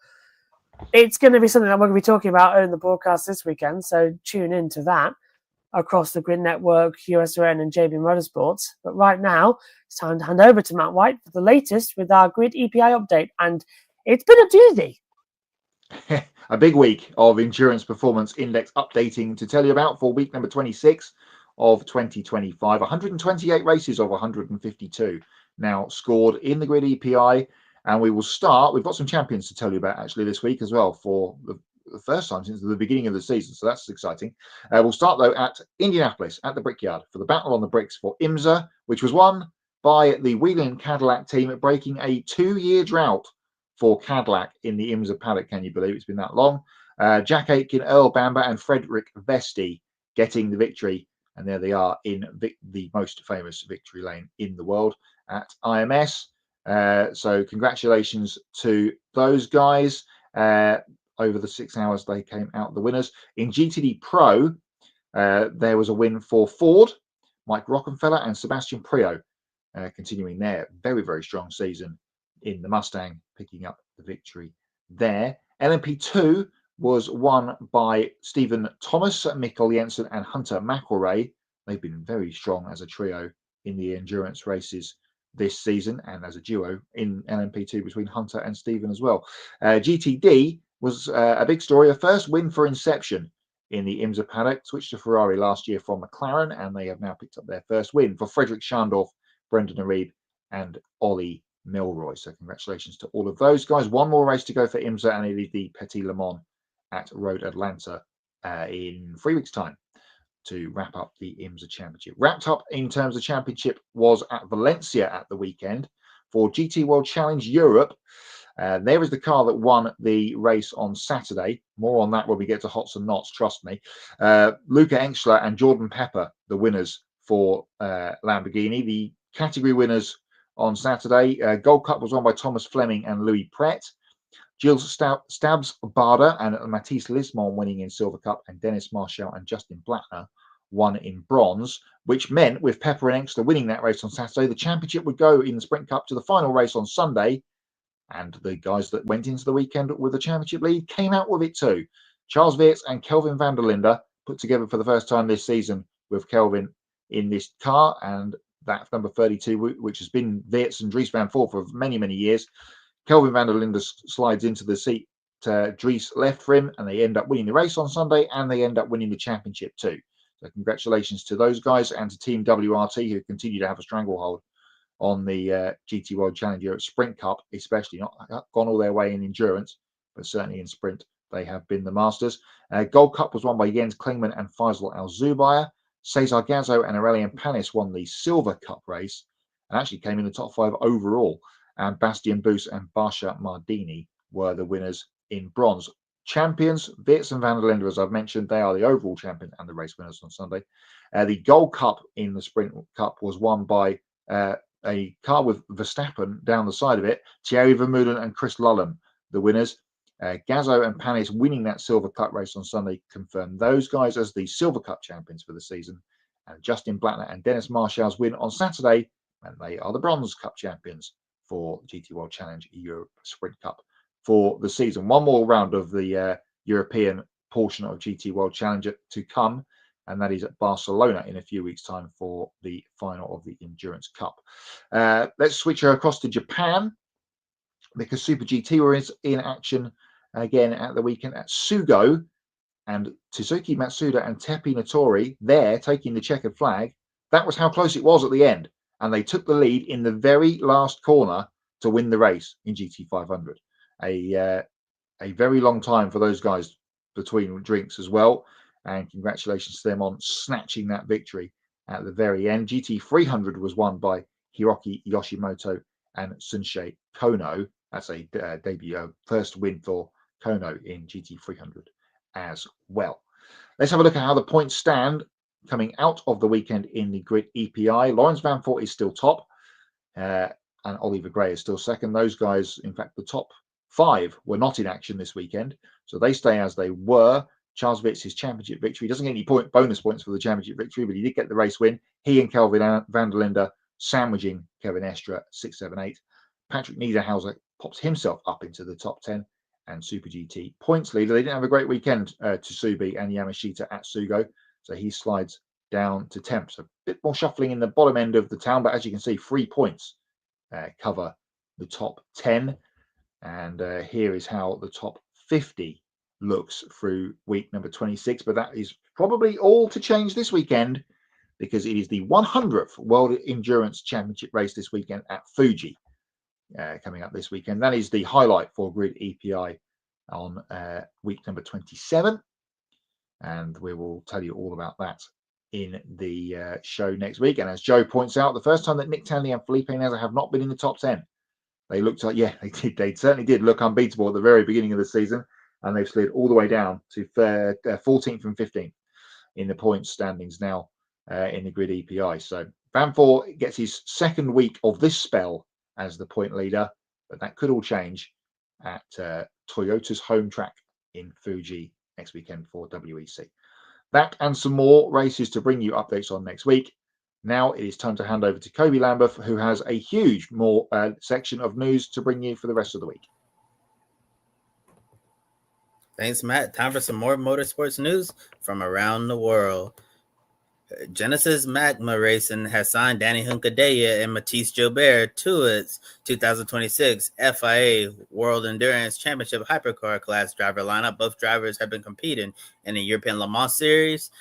B: It's going to be something that we're going to be talking about in the broadcast this weekend, so tune into that across the Grid Network, USRN and JB Motorsports. But right now, it's time to hand over to Matt White for the latest with our Grid EPI update. And it's been a doozy.
C: A big week of Endurance Performance Index updating to tell you about for week number 26 of 2025. 128 races of 152 now scored in the Grid EPI. And we will start, we've got some champions to tell you about actually this week as well for the first time since the beginning of the season. So that's exciting. We'll start though at Indianapolis at the Brickyard for the battle on the bricks for IMSA, which was won by the Whelen Cadillac team, breaking a 2-year drought for Cadillac in the IMSA paddock. Can you believe it's been that long? Jack Aitken, Earl Bamber and Frederick Vesti getting the victory. And there they are in the most famous victory lane in the world at IMS. So congratulations to those guys. Over the 6 hours, they came out the winners. In GTD Pro, there was a win for Ford, Mike Rockenfeller and Sebastian Priaulx, continuing their very, very strong season in the Mustang, picking up the victory there. LMP2 was won by Stephen Thomas, Mikkel Jensen and Hunter McElrea. They've been very strong as a trio in the endurance races this season and as a duo in LMP2 between Hunter and Stephen as well. GTD was a big story, a first win for Inception in the IMSA paddock, switched to Ferrari last year from McLaren, and they have now picked up their first win for Frederick Schandorf, Brendan Arieb and Ollie Milroy. So congratulations to all of those guys. One more race to go for IMSA, and it is the Petit Le Mans at Road Atlanta in 3 weeks' time to wrap up the IMSA Championship. Wrapped up in terms of championship was at Valencia at the weekend for GT World Challenge Europe. There is the car that won the race on Saturday. More on that when we get to Hots and Knots, trust me. Luca Engstler and Jordan Pepper, the winners for Lamborghini. The category winners on Saturday. Gold Cup was won by Thomas Fleming and Louis Pret. Gilles Stabs Barder and Matisse Lismon winning in Silver Cup, and Dennis Marshall and Justin Blattner won in bronze, which meant with Pepper and Engstler winning that race on Saturday, the championship would go in the Sprint Cup to the final race on Sunday. And the guys that went into the weekend with the championship lead came out with it too. Charles Weerts and Kelvin van der Linde put together for the first time this season with Kelvin in this car, and that's number 32, which has been Weerts and Dries Van Voort for many, many years. Kelvin van der Linde slides into the seat. Dries left for him, and they end up winning the race on Sunday, and they end up winning the championship too. So congratulations to those guys and to Team WRT, who continue to have a stranglehold on the GT World Challenge Europe Sprint Cup, especially. Not gone all their way in endurance, but certainly in sprint they have been the masters. Gold Cup was won by Jens Klingman and Faisal Al-Zubair. Cesar Gazzo and Aurelien Panis won the Silver Cup race and actually came in the top 5 overall. And Bastien Boos and Barsha Mardini were the winners in bronze. Champions, Weerts and van der Linde, as I've mentioned, they are the overall champion and the race winners on Sunday. The Gold Cup in the Sprint Cup was won by a car with Verstappen down the side of it, Thierry Vermeulen and Chris Lullum, the winners. Gazzo and Panis winning that Silver Cup race on Sunday confirmed those guys as the Silver Cup champions for the season. And Justin Blattner and Dennis Marshall's win on Saturday, and they are the Bronze Cup champions for GT World Challenge Europe Sprint Cup for the season. One more round of the European portion of GT World Challenge to come, and that is at Barcelona in a few weeks' time for the final of the Endurance Cup. Let's switch across to Japan, because Super GT were in action again at the weekend at Sugo, and Suzuki Matsuda and Tepi Notori there taking the checkered flag. That was how close it was at the end, and they took the lead in the very last corner to win the race in GT500. A very long time for those guys between drinks as well, and congratulations to them on snatching that victory at the very end. GT300 was won by Hiroki Yoshimoto and Sunsei Kono. That's a debut, first win for Kono in GT300 as well. Let's have a look at how the points stand coming out of the weekend in the grid EPI. Lawrence Vanfort is still top, and Oliver Gray is still second. Those guys, in fact, the top 5 were not in action this weekend, so they stay as they were. Charles Vitz, his championship victory, doesn't get any bonus points for the championship victory, but he did get the race win. He and Kelvin van der Linde sandwiching Kevin Estre 6, 7, 8. Patrick Niederhauser pops himself up into the top 10, and Super GT points leader. They didn't have a great weekend, Tsubi and Yamashita at Sugo, so he slides down to 10th. So a bit more shuffling in the bottom end of the town, but as you can see, 3 points cover the top 10. And here is how the top 50 looks through week number 26. But that is probably all to change this weekend, because it is the 100th World Endurance Championship race this weekend at Fuji coming up this weekend. That is the highlight for Grid EPI on week number 27. And we will tell you all about that in the show next week. And as Joe points out, the first time that Nick Tandy and Felipe Nasr have not been in the top 10. They looked like, yeah, they did. They certainly did look unbeatable at the very beginning of the season, and they've slid all the way down to 14th and 15th in the points standings now in the grid EPI. So Vanfort gets his second week of this spell as the point leader, but that could all change at Toyota's home track in Fuji next weekend for WEC. That and some more races to bring you updates on next week. Now it is time to hand over to Kobe Lambeth, who has a huge more section of news to bring you for the rest of the week.
A: Thanks, Matt. Time for some more motorsports news from around the world. Genesis Magma Racing has signed Danny Huncadella and Matisse Jobert to its 2026 FIA World Endurance Championship Hypercar class driver lineup. Both drivers have been competing in the European Le Mans Series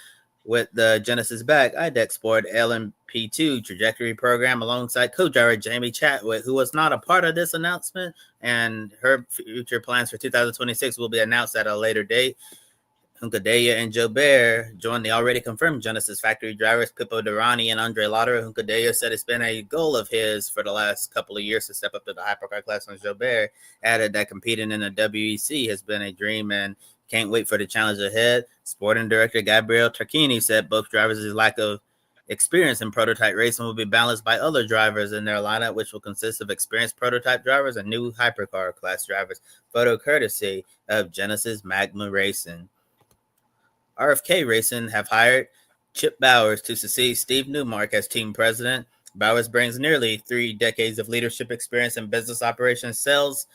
A: with the Genesis back IDEC Sport LMP2 trajectory program alongside co-driver Jamie Chatwick, who was not a part of this announcement, and her future plans for 2026 will be announced at a later date. Huncadella and Jobert joined the already confirmed Genesis factory drivers Pippo Durrani and Andre Lauder. Huncadella said it's been a goal of his for the last couple of years to step up to the hypercar class, and Jobert added that competing in the WEC has been a dream and can't wait for the challenge ahead. Sporting director Gabriel Tarquini said both drivers' lack of experience in prototype racing will be balanced by other drivers in their lineup, which will consist of experienced prototype drivers and new hypercar class drivers. Photo courtesy of Genesis Magma Racing. RFK Racing have hired Chip Bowers to succeed Steve Newmark as team president. Bowers brings nearly 3 decades of leadership experience in business operations, sales,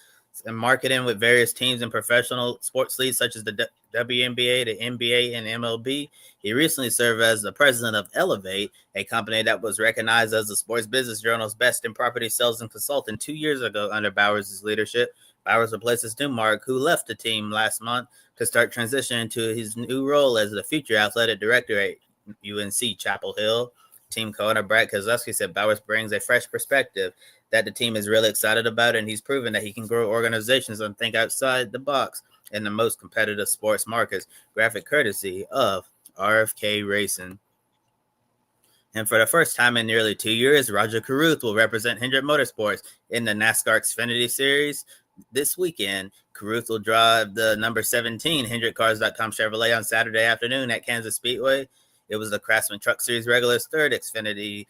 A: and marketing with various teams and professional sports leagues such as the WNBA, the NBA, and MLB. He recently served as the president of Elevate, a company that was recognized as the Sports Business Journal's best in property sales and consulting 2 years ago under Bowers' leadership. Bowers replaces Newmark, who left the team last month to start transitioning to his new role as the future athletic director at UNC Chapel Hill. Team co-owner Brad Keselowski said Bowers brings a fresh perspective that the team is really excited about, and he's proven that he can grow organizations and think outside the box in the most competitive sports markets. Graphic courtesy of RFK Racing. And for the first time in nearly 2 years, Roger Carruth will represent Hendrick Motorsports in the NASCAR Xfinity Series. This weekend, Carruth will drive the number 17 HendrickCars.com Chevrolet on Saturday afternoon at Kansas Speedway. It was the Craftsman Truck Series regular's third Xfinity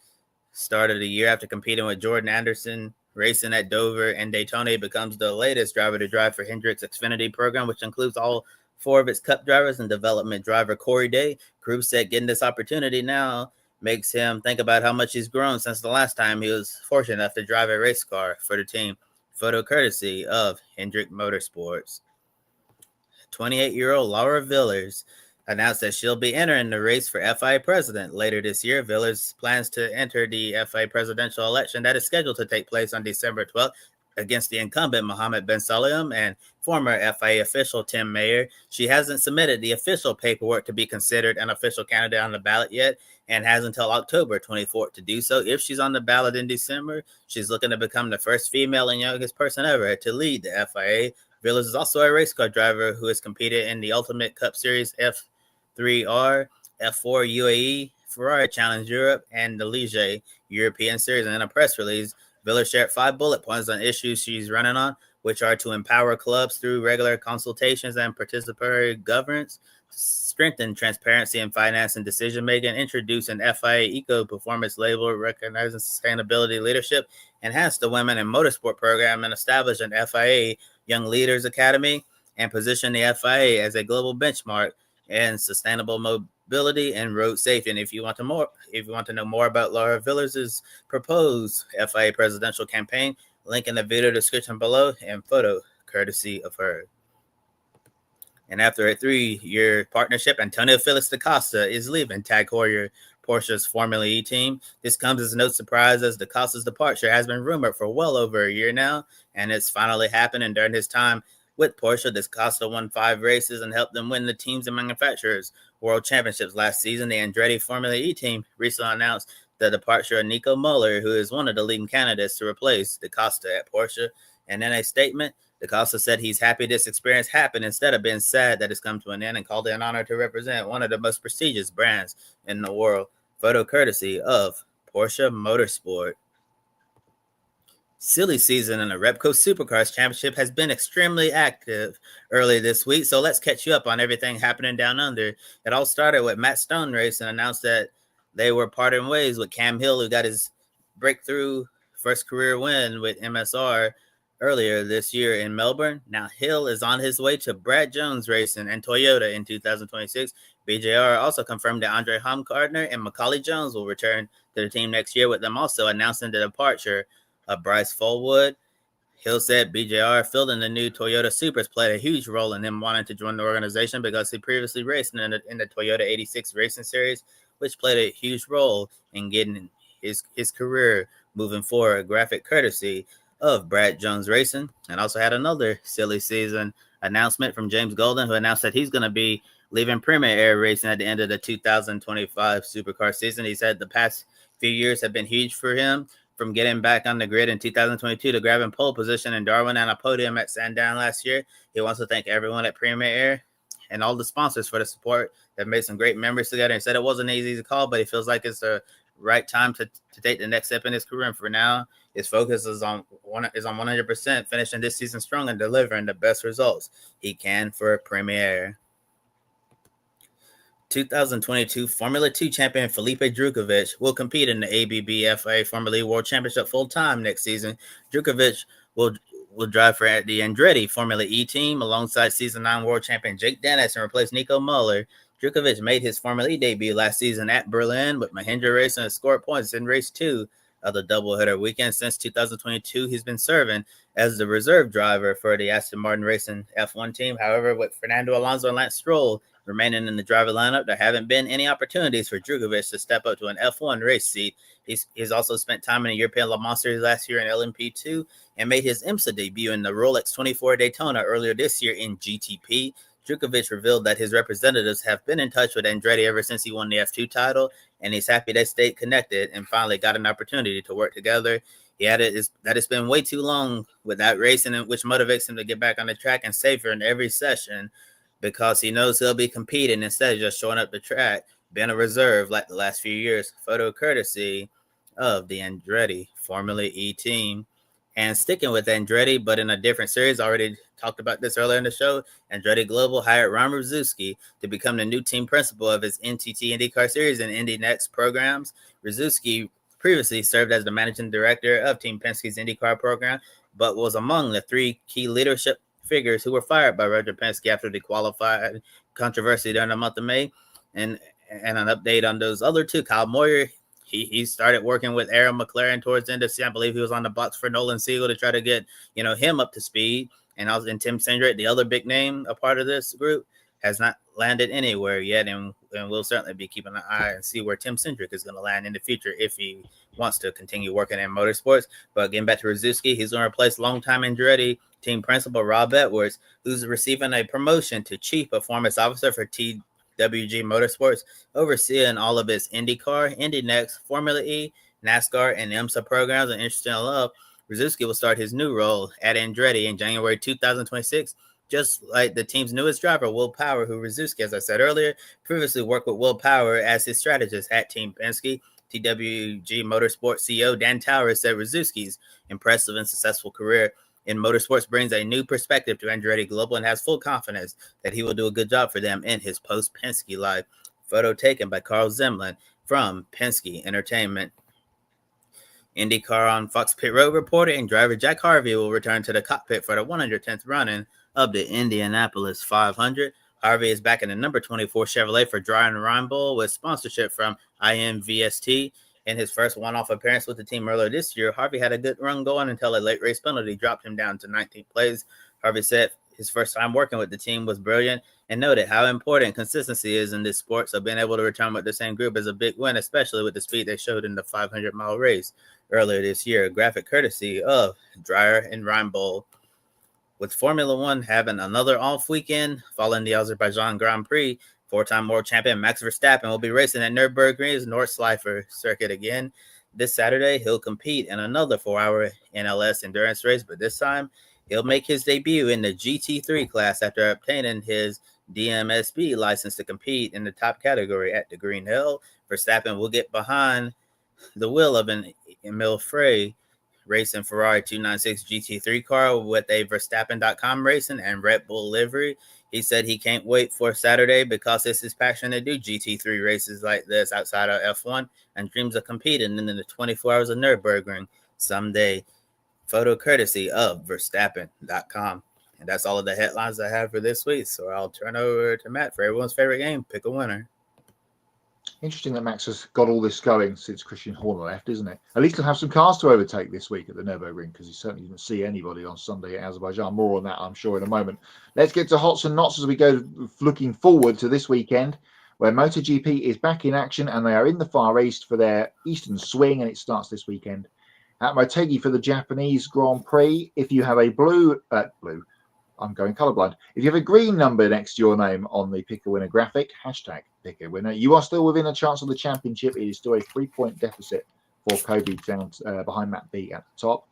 A: start of the year after competing with Jordan Anderson racing at Dover and Daytona. He becomes the latest driver to drive for Hendrick's Xfinity program, which includes all 4 of its Cup drivers and development driver Corey Day. Carruth said getting this opportunity now makes him think about how much he's grown since the last time he was fortunate enough to drive a race car for the team. Photo courtesy of Hendrick Motorsports. 28-year-old Laura Villers announced that she'll be entering the race for FIA president later this year. Villers plans to enter the FIA presidential election that is scheduled to take place on December 12th. against the incumbent Mohammed Ben Sulayem and former FIA official Tim Mayer. She hasn't submitted the official paperwork to be considered an official candidate on the ballot yet and has until October 24th to do so. If she's on the ballot in December, she's looking to become the first female and youngest person ever to lead the FIA. Villers is also a race car driver who has competed in the Ultimate Cup Series F3R, F4 UAE, Ferrari Challenge Europe, and the Ligier European Series. And in a press release, Villers shared 5 bullet points on issues she's running on, which are to empower clubs through regular consultations and participatory governance, strengthen transparency in finance and decision-making, introduce an FIA eco-performance label recognizing sustainability leadership, enhance the Women in Motorsport program, and establish an FIA Young Leaders Academy, and position the FIA as a global benchmark in sustainable mobility and road safety. And if you want to know more about Laura Villers' proposed FIA presidential campaign, link in the video description below and photo courtesy of her. And after a 3-year partnership, Antonio Felix da Costa is leaving Tag Heuer, Porsche's Formula E team. This comes as no surprise as da Costa's departure has been rumored for well over a year now, and it's finally happening. During his time with Porsche, da Costa won 5 races and helped them win the teams and manufacturers world championships last season. The Andretti Formula E team recently announced the departure of Nico Muller, who is one of the leading candidates to replace da Costa at Porsche. And in a statement, da Costa said he's happy this experience happened instead of being sad that it's come to an end, and called it an honor to represent one of the most prestigious brands in the world. Photo courtesy of Porsche Motorsport. Silly season in the Repco Supercars Championship has been extremely active early this week, so let's catch you up on everything happening down under. It all started with Matt Stone Racing announced that they were parting ways with Cam Hill, who got his breakthrough first career win with MSR earlier this year in Melbourne. Now Hill is on his way to Brad Jones Racing and Toyota in 2026. BJR also confirmed that Andre Humgardner and Macaulay Jones will return to the team next year, with them also announcing the departure of Bryce Fullwood. Hill said BJR fielding the new Toyota Supras played a huge role in him wanting to join the organization because he previously raced in the Toyota 86 Racing Series, which played a huge role in getting his career moving forward. Graphic courtesy of Brad Jones Racing. And also had another silly season announcement from James Golden, who announced that he's going to be leaving Premier Air Racing at the end of the 2025 Supercar season. He said the past few years have been huge for him, from getting back on the grid in 2022 to grabbing pole position in Darwin and a podium at Sandown last year. He wants to thank everyone at Premier Air and all the sponsors for the support. They've made some great memories together, and said it wasn't easy to call, but he feels like it's the right time to take the next step in his career. And for now, his focus is on 100% finishing this season strong and delivering the best results he can for Premier Air. 2022 Formula 2 champion Felipe Drugovich will compete in the ABB FIA Formula E World Championship full-time next season. Drugovich will drive for the Andretti Formula E team alongside Season 9 world champion Jake Dennis and replace Nico Muller. Drugovich made his Formula E debut last season at Berlin with Mahindra Racing and scored points in race 2 of the doubleheader weekend. Since 2022, he's been serving as the reserve driver for the Aston Martin Racing F1 team. However, with Fernando Alonso and Lance Stroll remaining in the driver lineup, there haven't been any opportunities for Drugovich to step up to an F1 race seat. He's also spent time in the European Le Mans Series last year in LMP2 and made his IMSA debut in the Rolex 24 Daytona earlier this year in GTP. Drugovich revealed that his representatives have been in touch with Andretti ever since he won the F2 title, and he's happy they stayed connected and finally got an opportunity to work together. He added that it's been way too long without racing, which motivates him to get back on the track and savor in every session, because he knows he'll be competing instead of just showing up the track, being a reserve like the last few years. Photo courtesy of the Andretti Formula E team. And sticking with Andretti, but in a different series, I already talked about this earlier in the show, Andretti Global hired Ron Rzuski to become the new team principal of his NTT IndyCar Series and INDY NXT programs. Rzuski previously served as the managing director of Team Penske's IndyCar program, but was among the 3 key leadership figures who were fired by Roger Penske after the qualified controversy during the month of May. And an update on those other 2, Kyle Moyer, he started working with Aaron McLaren towards the end of the season. I believe he was on the box for Nolan Siegel to try to get him up to speed. And Tim Cindric, the other big name, a part of this group, has not landed anywhere yet. And we'll certainly be keeping an eye and see where Tim Cindric is going to land in the future if he wants to continue working in motorsports. But getting back to Rzuski, he's going to replace longtime Andretti team principal Rob Edwards, who's receiving a promotion to chief performance officer for TWG Motorsports, overseeing all of its IndyCar, Indy NXT, Formula E, NASCAR, and IMSA programs. And interesting enough, Rzuski will start his new role at Andretti in January 2026, just like the team's newest driver, Will Power, who Rzuski, as I said earlier, previously worked with Will Power as his strategist at Team Penske. TWG Motorsports CEO Dan Towers said Rzuski's impressive and successful career in motorsports brings a new perspective to Andretti Global and has full confidence that he will do a good job for them in his post-Penske life. Photo taken by Carl Zemlin from Penske Entertainment. IndyCar on Fox Pit Road reporter and driver Jack Harvey will return to the cockpit for the 110th running of the Indianapolis 500. Harvey is back in the number 24 Chevrolet for Dry and Ryan Bowl with sponsorship from INVST. In his first one-off appearance with the team earlier this year, Harvey had a good run going until a late race penalty dropped him down to 19th place. Harvey said his first time working with the team was brilliant and noted how important consistency is in this sport. So being able to return with the same group is a big win, especially with the speed they showed in the 500-mile race earlier this year. A graphic courtesy of Dreyer and Ryan Bowl. With Formula One having another off weekend following the Azerbaijan Grand Prix, four-time world champion Max Verstappen will be racing at Nürburgring's Nordschleife circuit again. This Saturday, he'll compete in another 4-hour NLS endurance race, but this time he'll make his debut in the GT3 class after obtaining his DMSB license to compete in the top category at the Green Hill. Verstappen will get behind the wheel of an Emil Frey racing Ferrari 296 GT3 car with a Verstappen.com racing and Red Bull livery. He said he can't wait for Saturday because it's his passion to do GT3 races like this outside of F1 and dreams of competing in the 24 hours of Nürburgring someday. Photo courtesy of Verstappen.com. And that's all of the headlines I have for this week. So I'll turn over to Matt for everyone's favorite game. Pick a winner.
C: Interesting that Max has got all this going since Christian Horner left, isn't it? At least he'll have some cars to overtake this week at the Nürburgring because he certainly didn't see anybody on Sunday at Azerbaijan. More on that, I'm sure, in a moment. Let's get to Hots and Knots as we go looking forward to this weekend where MotoGP is back in action and they are in the Far East for their Eastern Swing, and it starts this weekend. At Motegi for the Japanese Grand Prix, if you have a blue, I'm going colourblind. If you have a green number next to your name on the Pick a Winner graphic, hashtag Pick a Winner, you are still within a chance of the championship. It is still a 3-point deficit for Kobe down behind Matt B at the top.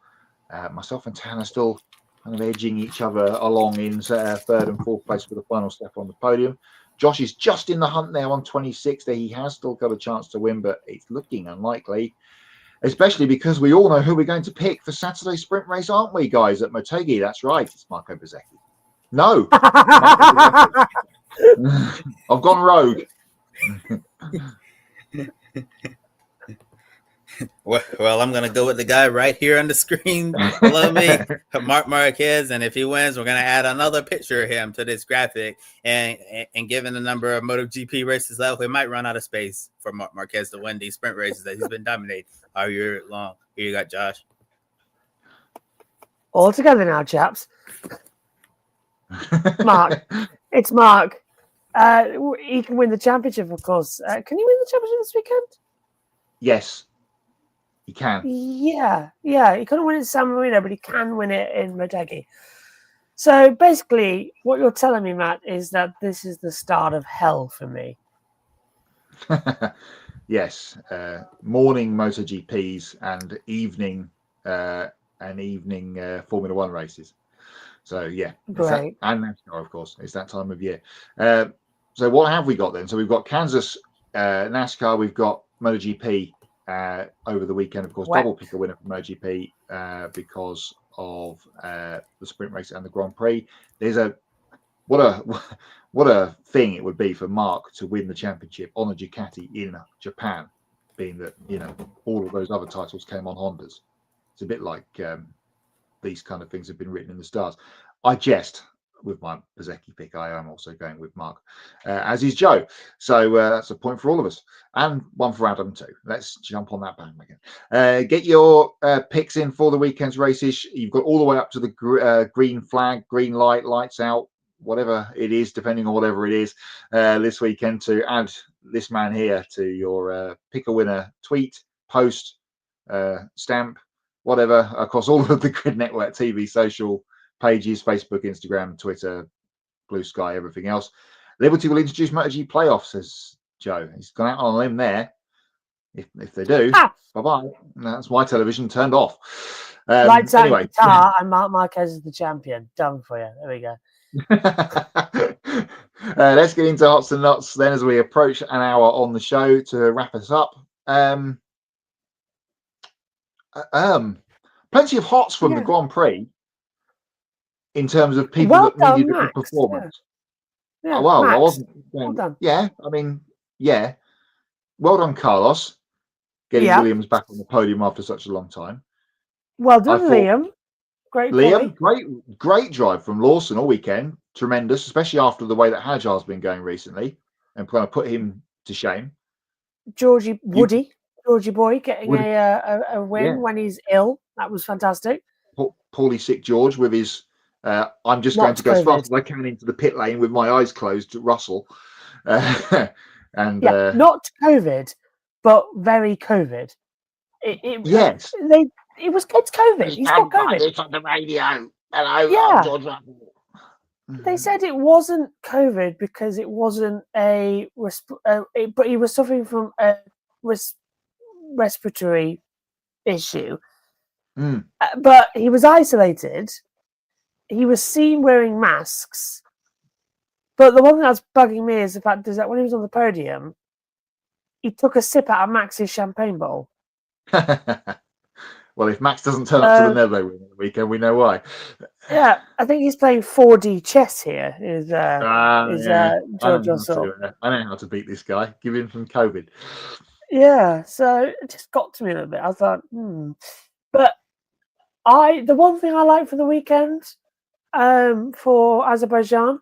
C: Myself and Tan are still kind of edging each other along in third and fourth place for the final step on the podium. Josh is just in the hunt there on 26. There he has still got a chance to win, but it's looking unlikely. Especially because we all know who we're going to pick for Saturday's sprint race, aren't we, guys, at Motegi? That's right, it's Marco Bezzecchi. No, Bezzecchi. I've gone rogue.
A: Well, I'm going to go with the guy right here on the screen below me, Marc Marquez. And if he wins, we're going to add another picture of him to this graphic. And given the number of MotoGP races left, we might run out of space for Marc Marquez to win these sprint races that he's been dominating all year long. Here you got Josh.
B: All together now, chaps. Mark. It's Mark. He can win the championship, of course. Can he win the championship this weekend?
C: Yes. He can.
B: Yeah. He couldn't win it in San Marino, but he can win it in Motegi. So basically, what you're telling me, Matt, is that this is the start of hell for me.
C: Yes. Morning MotoGPs and evening Formula One races. So yeah,
B: great.
C: And NASCAR, of course, it's that time of year. So what have we got then? So we've got Kansas, NASCAR, we've got MotoGP. Over the weekend, of course, double pick a winner for MotoGP because of the sprint race and the Grand Prix. There's what a thing it would be for Mark to win the championship on a Ducati in Japan, being that all of those other titles came on Hondas. It's a bit like these kind of things have been written in the stars. I jest with my Bezzecchi pick. I am also going with Mark, as is Joe. So that's a point for all of us, and one for Adam too. Let's jump on that bandwagon. Get your picks in for the weekend's races. You've got all the way up to the green flag, green light, lights out. whatever it is, depending on whatever it is, this weekend to add this man here to your pick a winner tweet, post, stamp, whatever, across all of the Grid Network TV social pages, Facebook, Instagram, Twitter, Blue Sky, everything else. Liberty will introduce MotoGP playoffs, says Joe. He's gone out on a limb there. If they do, bye-bye. That's my television turned off.
B: Lights out
C: Anyway.
B: guitar and Marc Marquez is the champion. Done for you. There we go.
C: Let's get into Hots and Knots then as we approach an hour on the show to wrap us up. Plenty of hots from the Grand Prix in terms of people that needed a good performance.
B: Yeah,
C: well,
B: Max.
C: I wasn't.
B: Well done.
C: Yeah, I mean, yeah. Well done, Carlos, getting Williams back on the podium after such a long time.
B: Well done, Liam.
C: Great drive from Lawson all weekend. Tremendous, especially after the way that Hajar's been going recently, and kind of put him to shame.
B: Georgie boy getting a win when he's ill. That was fantastic.
C: Poorly sick George with his I'm just going to go as fast as I can into the pit lane with my eyes closed, Russell. Not
B: COVID, but very COVID.
C: Yes.
B: It's COVID. He's got COVID.
C: It's on the radio. Hello,
B: yeah.
C: I'm George Russell.
B: They said it wasn't COVID because it wasn't but he was suffering from a respiratory issue. But he was isolated. He was seen wearing masks. But the one thing that's bugging me is the fact is that when he was on the podium, he took a sip out of Max's champagne bottle.
C: Well, if Max doesn't turn up to the Neblo win on the weekend, we know why.
B: Yeah, I think he's playing 4D chess here. George Russell.
C: I know how to beat this guy. Give him some COVID.
B: Yeah, so it just got to me a little bit. I thought, But the one thing I like for the weekend for Azerbaijan,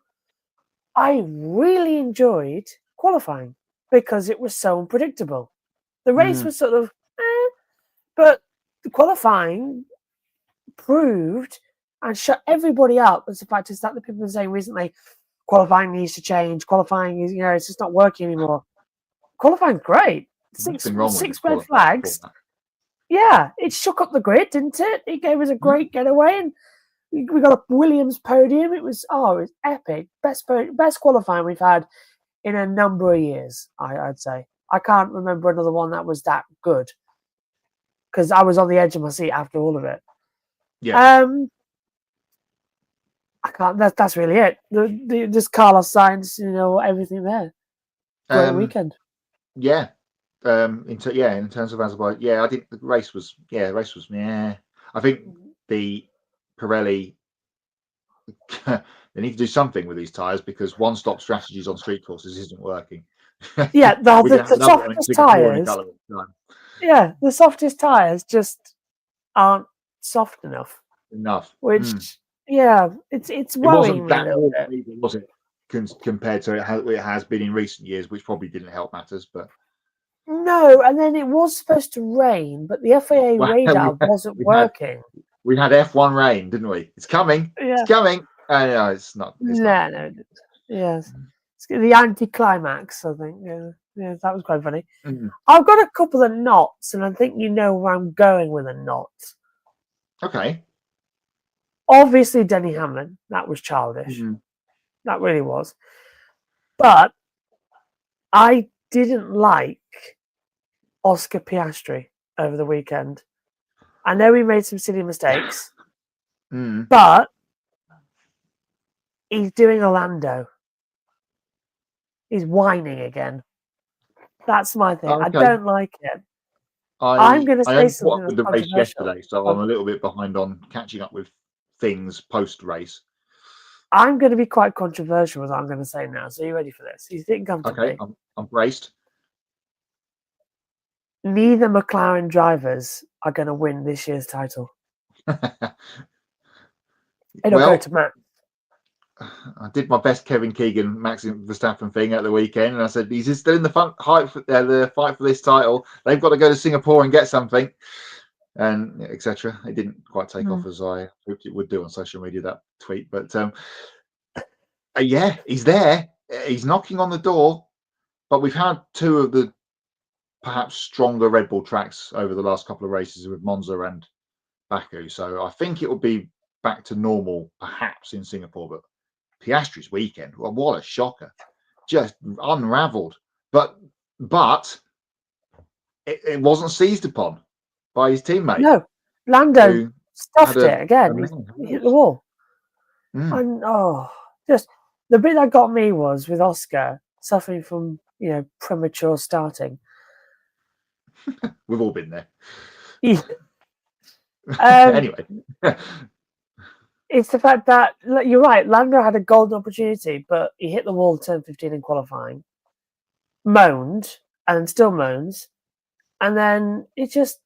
B: I really enjoyed qualifying because it was so unpredictable. The race was sort of, but the qualifying proved and shut everybody up as the fact is that the people have been saying recently, qualifying needs to change. Qualifying is, it's just not working anymore. Qualifying's great. Six red flags. Yeah, it shook up the grid, didn't it? It gave us a great getaway, and we got a Williams podium. It was epic. Best qualifying we've had in a number of years, I'd say. I can't remember another one that was that good because I was on the edge of my seat after all of it.
C: Yeah.
B: I can't. That's really it. Just Carlos Sainz, everything there. Great weekend.
C: Yeah. In terms of Azerbaijan, I think the race was. I think the Pirelli they need to do something with these tyres because one-stop strategies on street courses isn't working.
B: Yeah, the softest tyres. Yeah, the softest tyres just aren't soft enough. Which, it's worrying me a little bit.
C: Was it compared to how it has been in recent years, which probably didn't help matters, but.
B: No, and then it was supposed to rain, but the FAA radar wasn't working.
C: We had F1 rain, didn't we? It's coming. Yeah. It's coming. No, it's not.
B: No. Yes. It's the anticlimax, I think. Yeah, that was quite funny. I've got a couple of knots, and I think you know where I'm going with a knot.
C: Okay.
B: Obviously, Denny Hamlin. That was childish. That really was. But I didn't like Oscar Piastri over the weekend. I know he made some silly mistakes, but he's doing Orlando. He's whining again. That's my thing. Okay. I don't like it. I'm going to say something
C: with the race yesterday, so I'm a little bit behind on catching up with things post-race.
B: I'm going to be quite controversial with what I'm going to say now. So are you ready for this? You think I'm
C: okay? I'm braced.
B: Neither McLaren drivers are going to win this year's title. It'll go to Max.
C: I did my best Kevin Keegan, Max Verstappen thing at the weekend, and I said, he's still in the fight for this title. They've got to go to Singapore and get something, and etc. It didn't quite take off as I hoped it would do on social media, that tweet. But Yeah, he's there. He's knocking on the door. But we've had two of the perhaps stronger Red Bull tracks over the last couple of races with Monza and Baku. So I think it will be back to normal, perhaps in Singapore. But Piastri's weekend, well, what a shocker! Just unravelled. But it wasn't seized upon by his teammate.
B: No, Lando stuffed it again. He hit the wall. And just the bit that got me was with Oscar suffering from premature starting.
C: We've all been there.
B: Yeah.
C: Anyway,
B: it's the fact that you're right. Lando had a golden opportunity, but he hit the wall turn 15 in qualifying, moaned, and still moans, and then it just.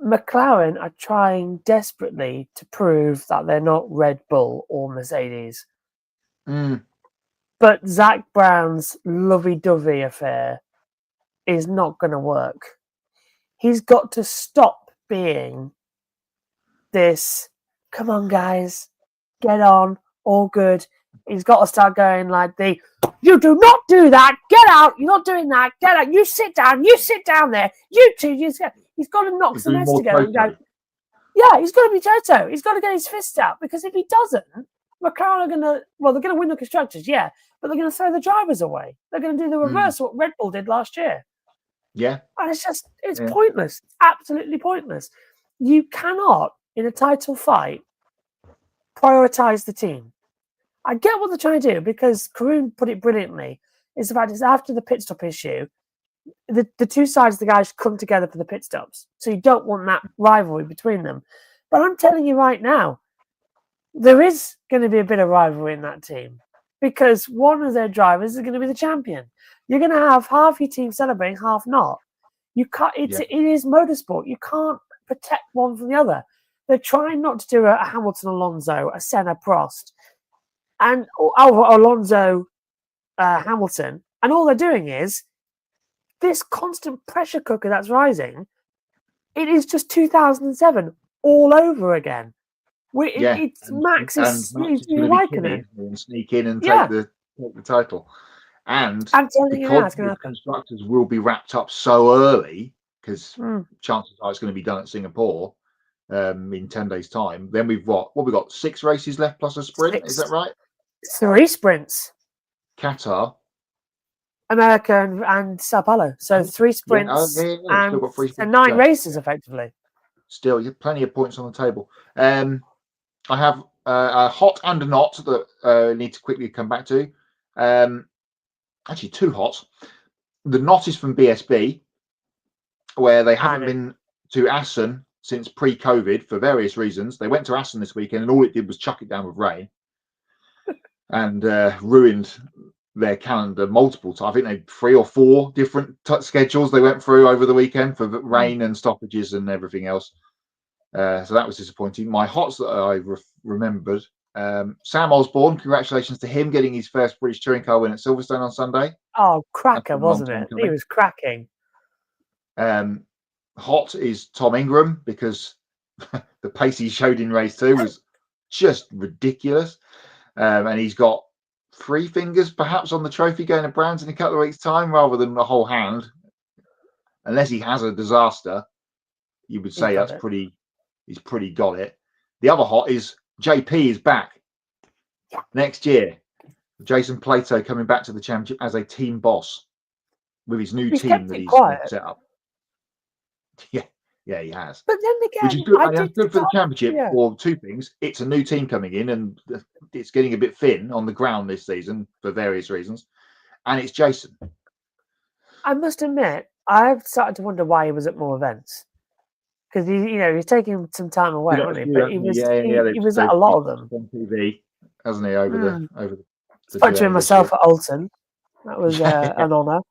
B: McLaren are trying desperately to prove that they're not Red Bull or Mercedes. But Zach Brown's lovey-dovey affair is not going to work. He's got to stop being this, come on, guys, get on, all good. He's got to start going like you do not do that, get out, you're not doing that, get out, you sit down there, you two, he's got to knock some heads together and go, yeah, he's got to be Toto. He's got to get his fist out, because if he doesn't, McLaren are going to, they're going to win the constructors, yeah, but they're going to throw the drivers away. They're going to do the reverse of what Red Bull did last year.
C: Yeah.
B: And it's pointless. It's absolutely pointless. You cannot, in a title fight, prioritise the team. I get what they're trying to do, because Karun put it brilliantly. It's the fact is after the pit stop issue, the two sides of the guys come together for the pit stops. So you don't want that rivalry between them. But I'm telling you right now, there is going to be a bit of rivalry in that team, because one of their drivers is going to be the champion. You're going to have half your team celebrating, half not. You can't. It is motorsport. You can't protect one from the other. They're trying not to do a Hamilton Alonso, a Senna Prost, and Alonso Hamilton, and all they're doing is this constant pressure cooker that's rising. It is just 2007 all over again. It's Max is liking it.
C: And sneak in and take the title. And because the constructors will be wrapped up so early, because chances are it's going to be done at Singapore in 10 days' time. Then we've got 6 races left plus a sprint. Is that right?
B: 3 sprints.
C: Qatar,
B: America, and Sao Paulo. So 3 sprints and 9 races effectively.
C: Still, you have plenty of points on the table. I have a hot and a not that I need to quickly come back to. Actually, 2 hots. The not is from BSB, where they haven't been to Assen since pre-COVID for various reasons. They went to Assen this weekend, and all it did was chuck it down with rain and ruined their calendar multiple times. I think they 3 or 4 different schedules they went through over the weekend for rain and stoppages and everything else. So that was disappointing. My hots that I remembered. Sam Osborne, congratulations to him getting his first British Touring Car win at Silverstone on Sunday.
B: Oh, cracker, wasn't it? He was cracking.
C: Hot is Tom Ingram, because the pace he showed in race 2 was just ridiculous. And he's got 3 fingers perhaps on the trophy going to Brands in a couple of weeks' time rather than a whole hand. Unless he has a disaster, you would say he's pretty got it. The other hot is JP is back next year. Jason Plato coming back to the championship as a team boss with his new team that he's set up. Yeah, he has.
B: But then again,
C: which is good, good for the championship for 2 things. It's a new team coming in, and it's getting a bit thin on the ground this season for various reasons. And it's Jason.
B: I must admit, I've started to wonder why he was at more events. Because he's taking some time away, wasn't he? But he was at a lot of them
C: on TV, hasn't he? Over the
B: spoke to him myself at Alton. That was an honour.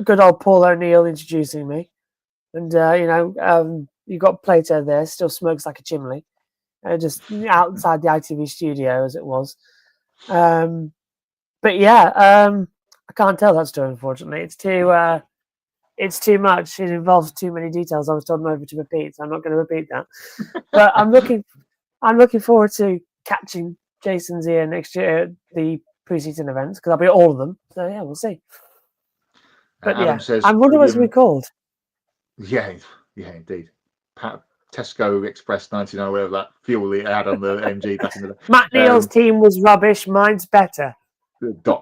B: Good old Paul O'Neill introducing me, and you got Plato there, still smokes like a chimney, just outside the ITV studio as it was. But I can't tell that story, unfortunately. It's too much. It involves too many details. I was told never to repeat, so I'm not going to repeat that. But I'm looking forward to catching Jason's here next year at the preseason events because I'll be at all of them. So yeah, we'll see. But
C: Adam says,
B: I wonder what's we called.
C: Yeah, indeed. Tesco Express 99, whatever that fuel they had on the MG back in the day.
B: Matt Neal's team was rubbish. Mine's better.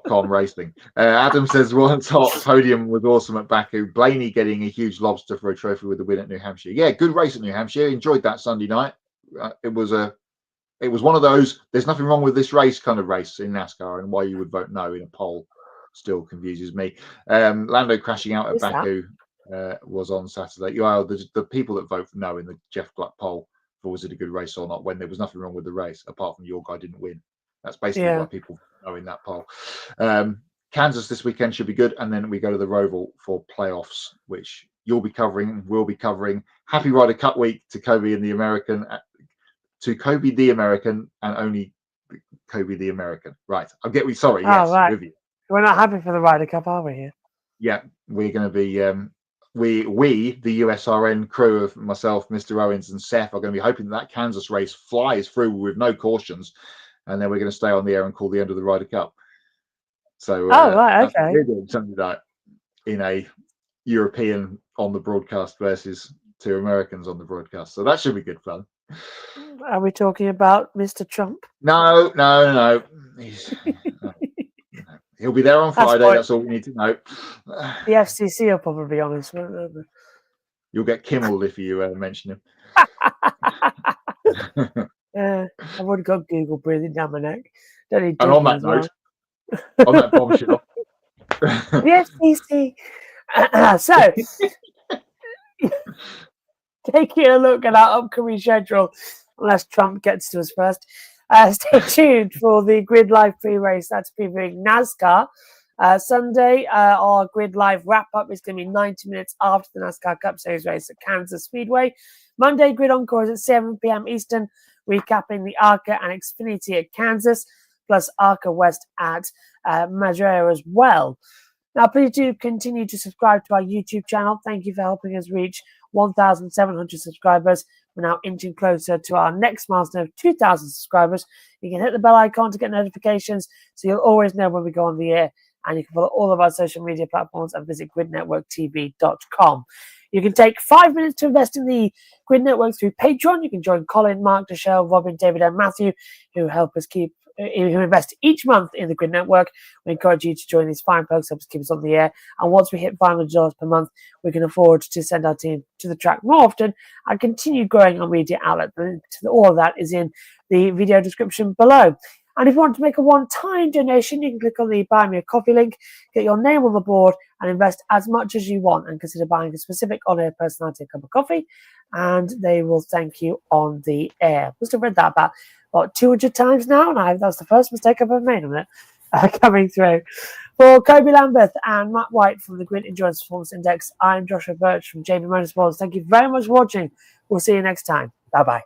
C: .com Racing. Adam says, one top podium was awesome at Baku. Blaney getting a huge lobster for a trophy with the win at New Hampshire. Yeah, good race at New Hampshire. Enjoyed that Sunday night. It was one of those there's nothing wrong with this race kind of race in NASCAR, and why you would vote no in a poll still confuses me. Lando crashing out at Baku was on Saturday. Well, the people that vote for no in the Jeff Gluck poll for was it a good race or not, when there was nothing wrong with the race apart from your guy didn't win. That's basically why people know in that poll. Kansas this weekend should be good, and then we go to the Roval for playoffs, which you'll be covering, we'll be covering. Happy Ryder Cup week to Kobe the American, and only Kobe the American. Right, sorry, yes,
B: right.
C: with you.
B: We're not happy for the Ryder Cup, are we? Here?
C: Yeah, we're going to be. We, the USRN crew of myself, Mr. Owens, and Seth, are going to be hoping that Kansas race flies through with no cautions. And then we're going to stay on the air and call the end of the Ryder Cup. So,
B: right, okay.
C: We're doing something like in a European on the broadcast versus two Americans on the broadcast. So that should be good fun.
B: Are we talking about Mr. Trump?
C: No. No. He'll be there on Friday. That's all we need to know.
B: The FCC will probably be honest.
C: You'll get Kimmel if you mention him.
B: I've already got Google breathing down my neck. Don't need
C: and on that note, on that bombshell,
B: the FCC. So, taking a look at our upcoming schedule, unless Trump gets to us first. Stay tuned for the Grid Live pre-race. That's previewing NASCAR. Sunday, our Grid Live wrap-up is going to be 90 minutes after the NASCAR Cup Series race at Kansas Speedway. Monday, Grid Encore is at 7 p.m. Eastern, recapping the ARCA and Xfinity at Kansas, plus ARCA West at Madera as well. Now, please do continue to subscribe to our YouTube channel. Thank you for helping us reach 1,700 subscribers. We're now inching closer to our next milestone of 2,000 subscribers. You can hit the bell icon to get notifications so you'll always know when we go on the air. And you can follow all of our social media platforms and visit gridnetworktv.com. You can take 5 minutes to invest in the Grid Network through Patreon. You can join Colin, Mark, Deshelle, Robin, David, and Matthew, who invest each month in the Grid Network. We encourage you to join these fine folks, help us keep us on the air. And once we hit $500 per month, we can afford to send our team to the track more often and continue growing our media outlet. All of that is in the video description below. And if you want to make a one-time donation, you can click on the Buy Me a Coffee link, get your name on the board, and invest as much as you want, and consider buying a specific on-air personality a cup of coffee, and they will thank you on the air. Must have read that about 200 times now, and that's the first mistake I've ever made on it coming through. For Kobe Lambeth and Matt White from the Grid Endurance Performance Index, I'm Joshua Birch from JB Motorsports. Thank you very much for watching. We'll see you next time. Bye-bye.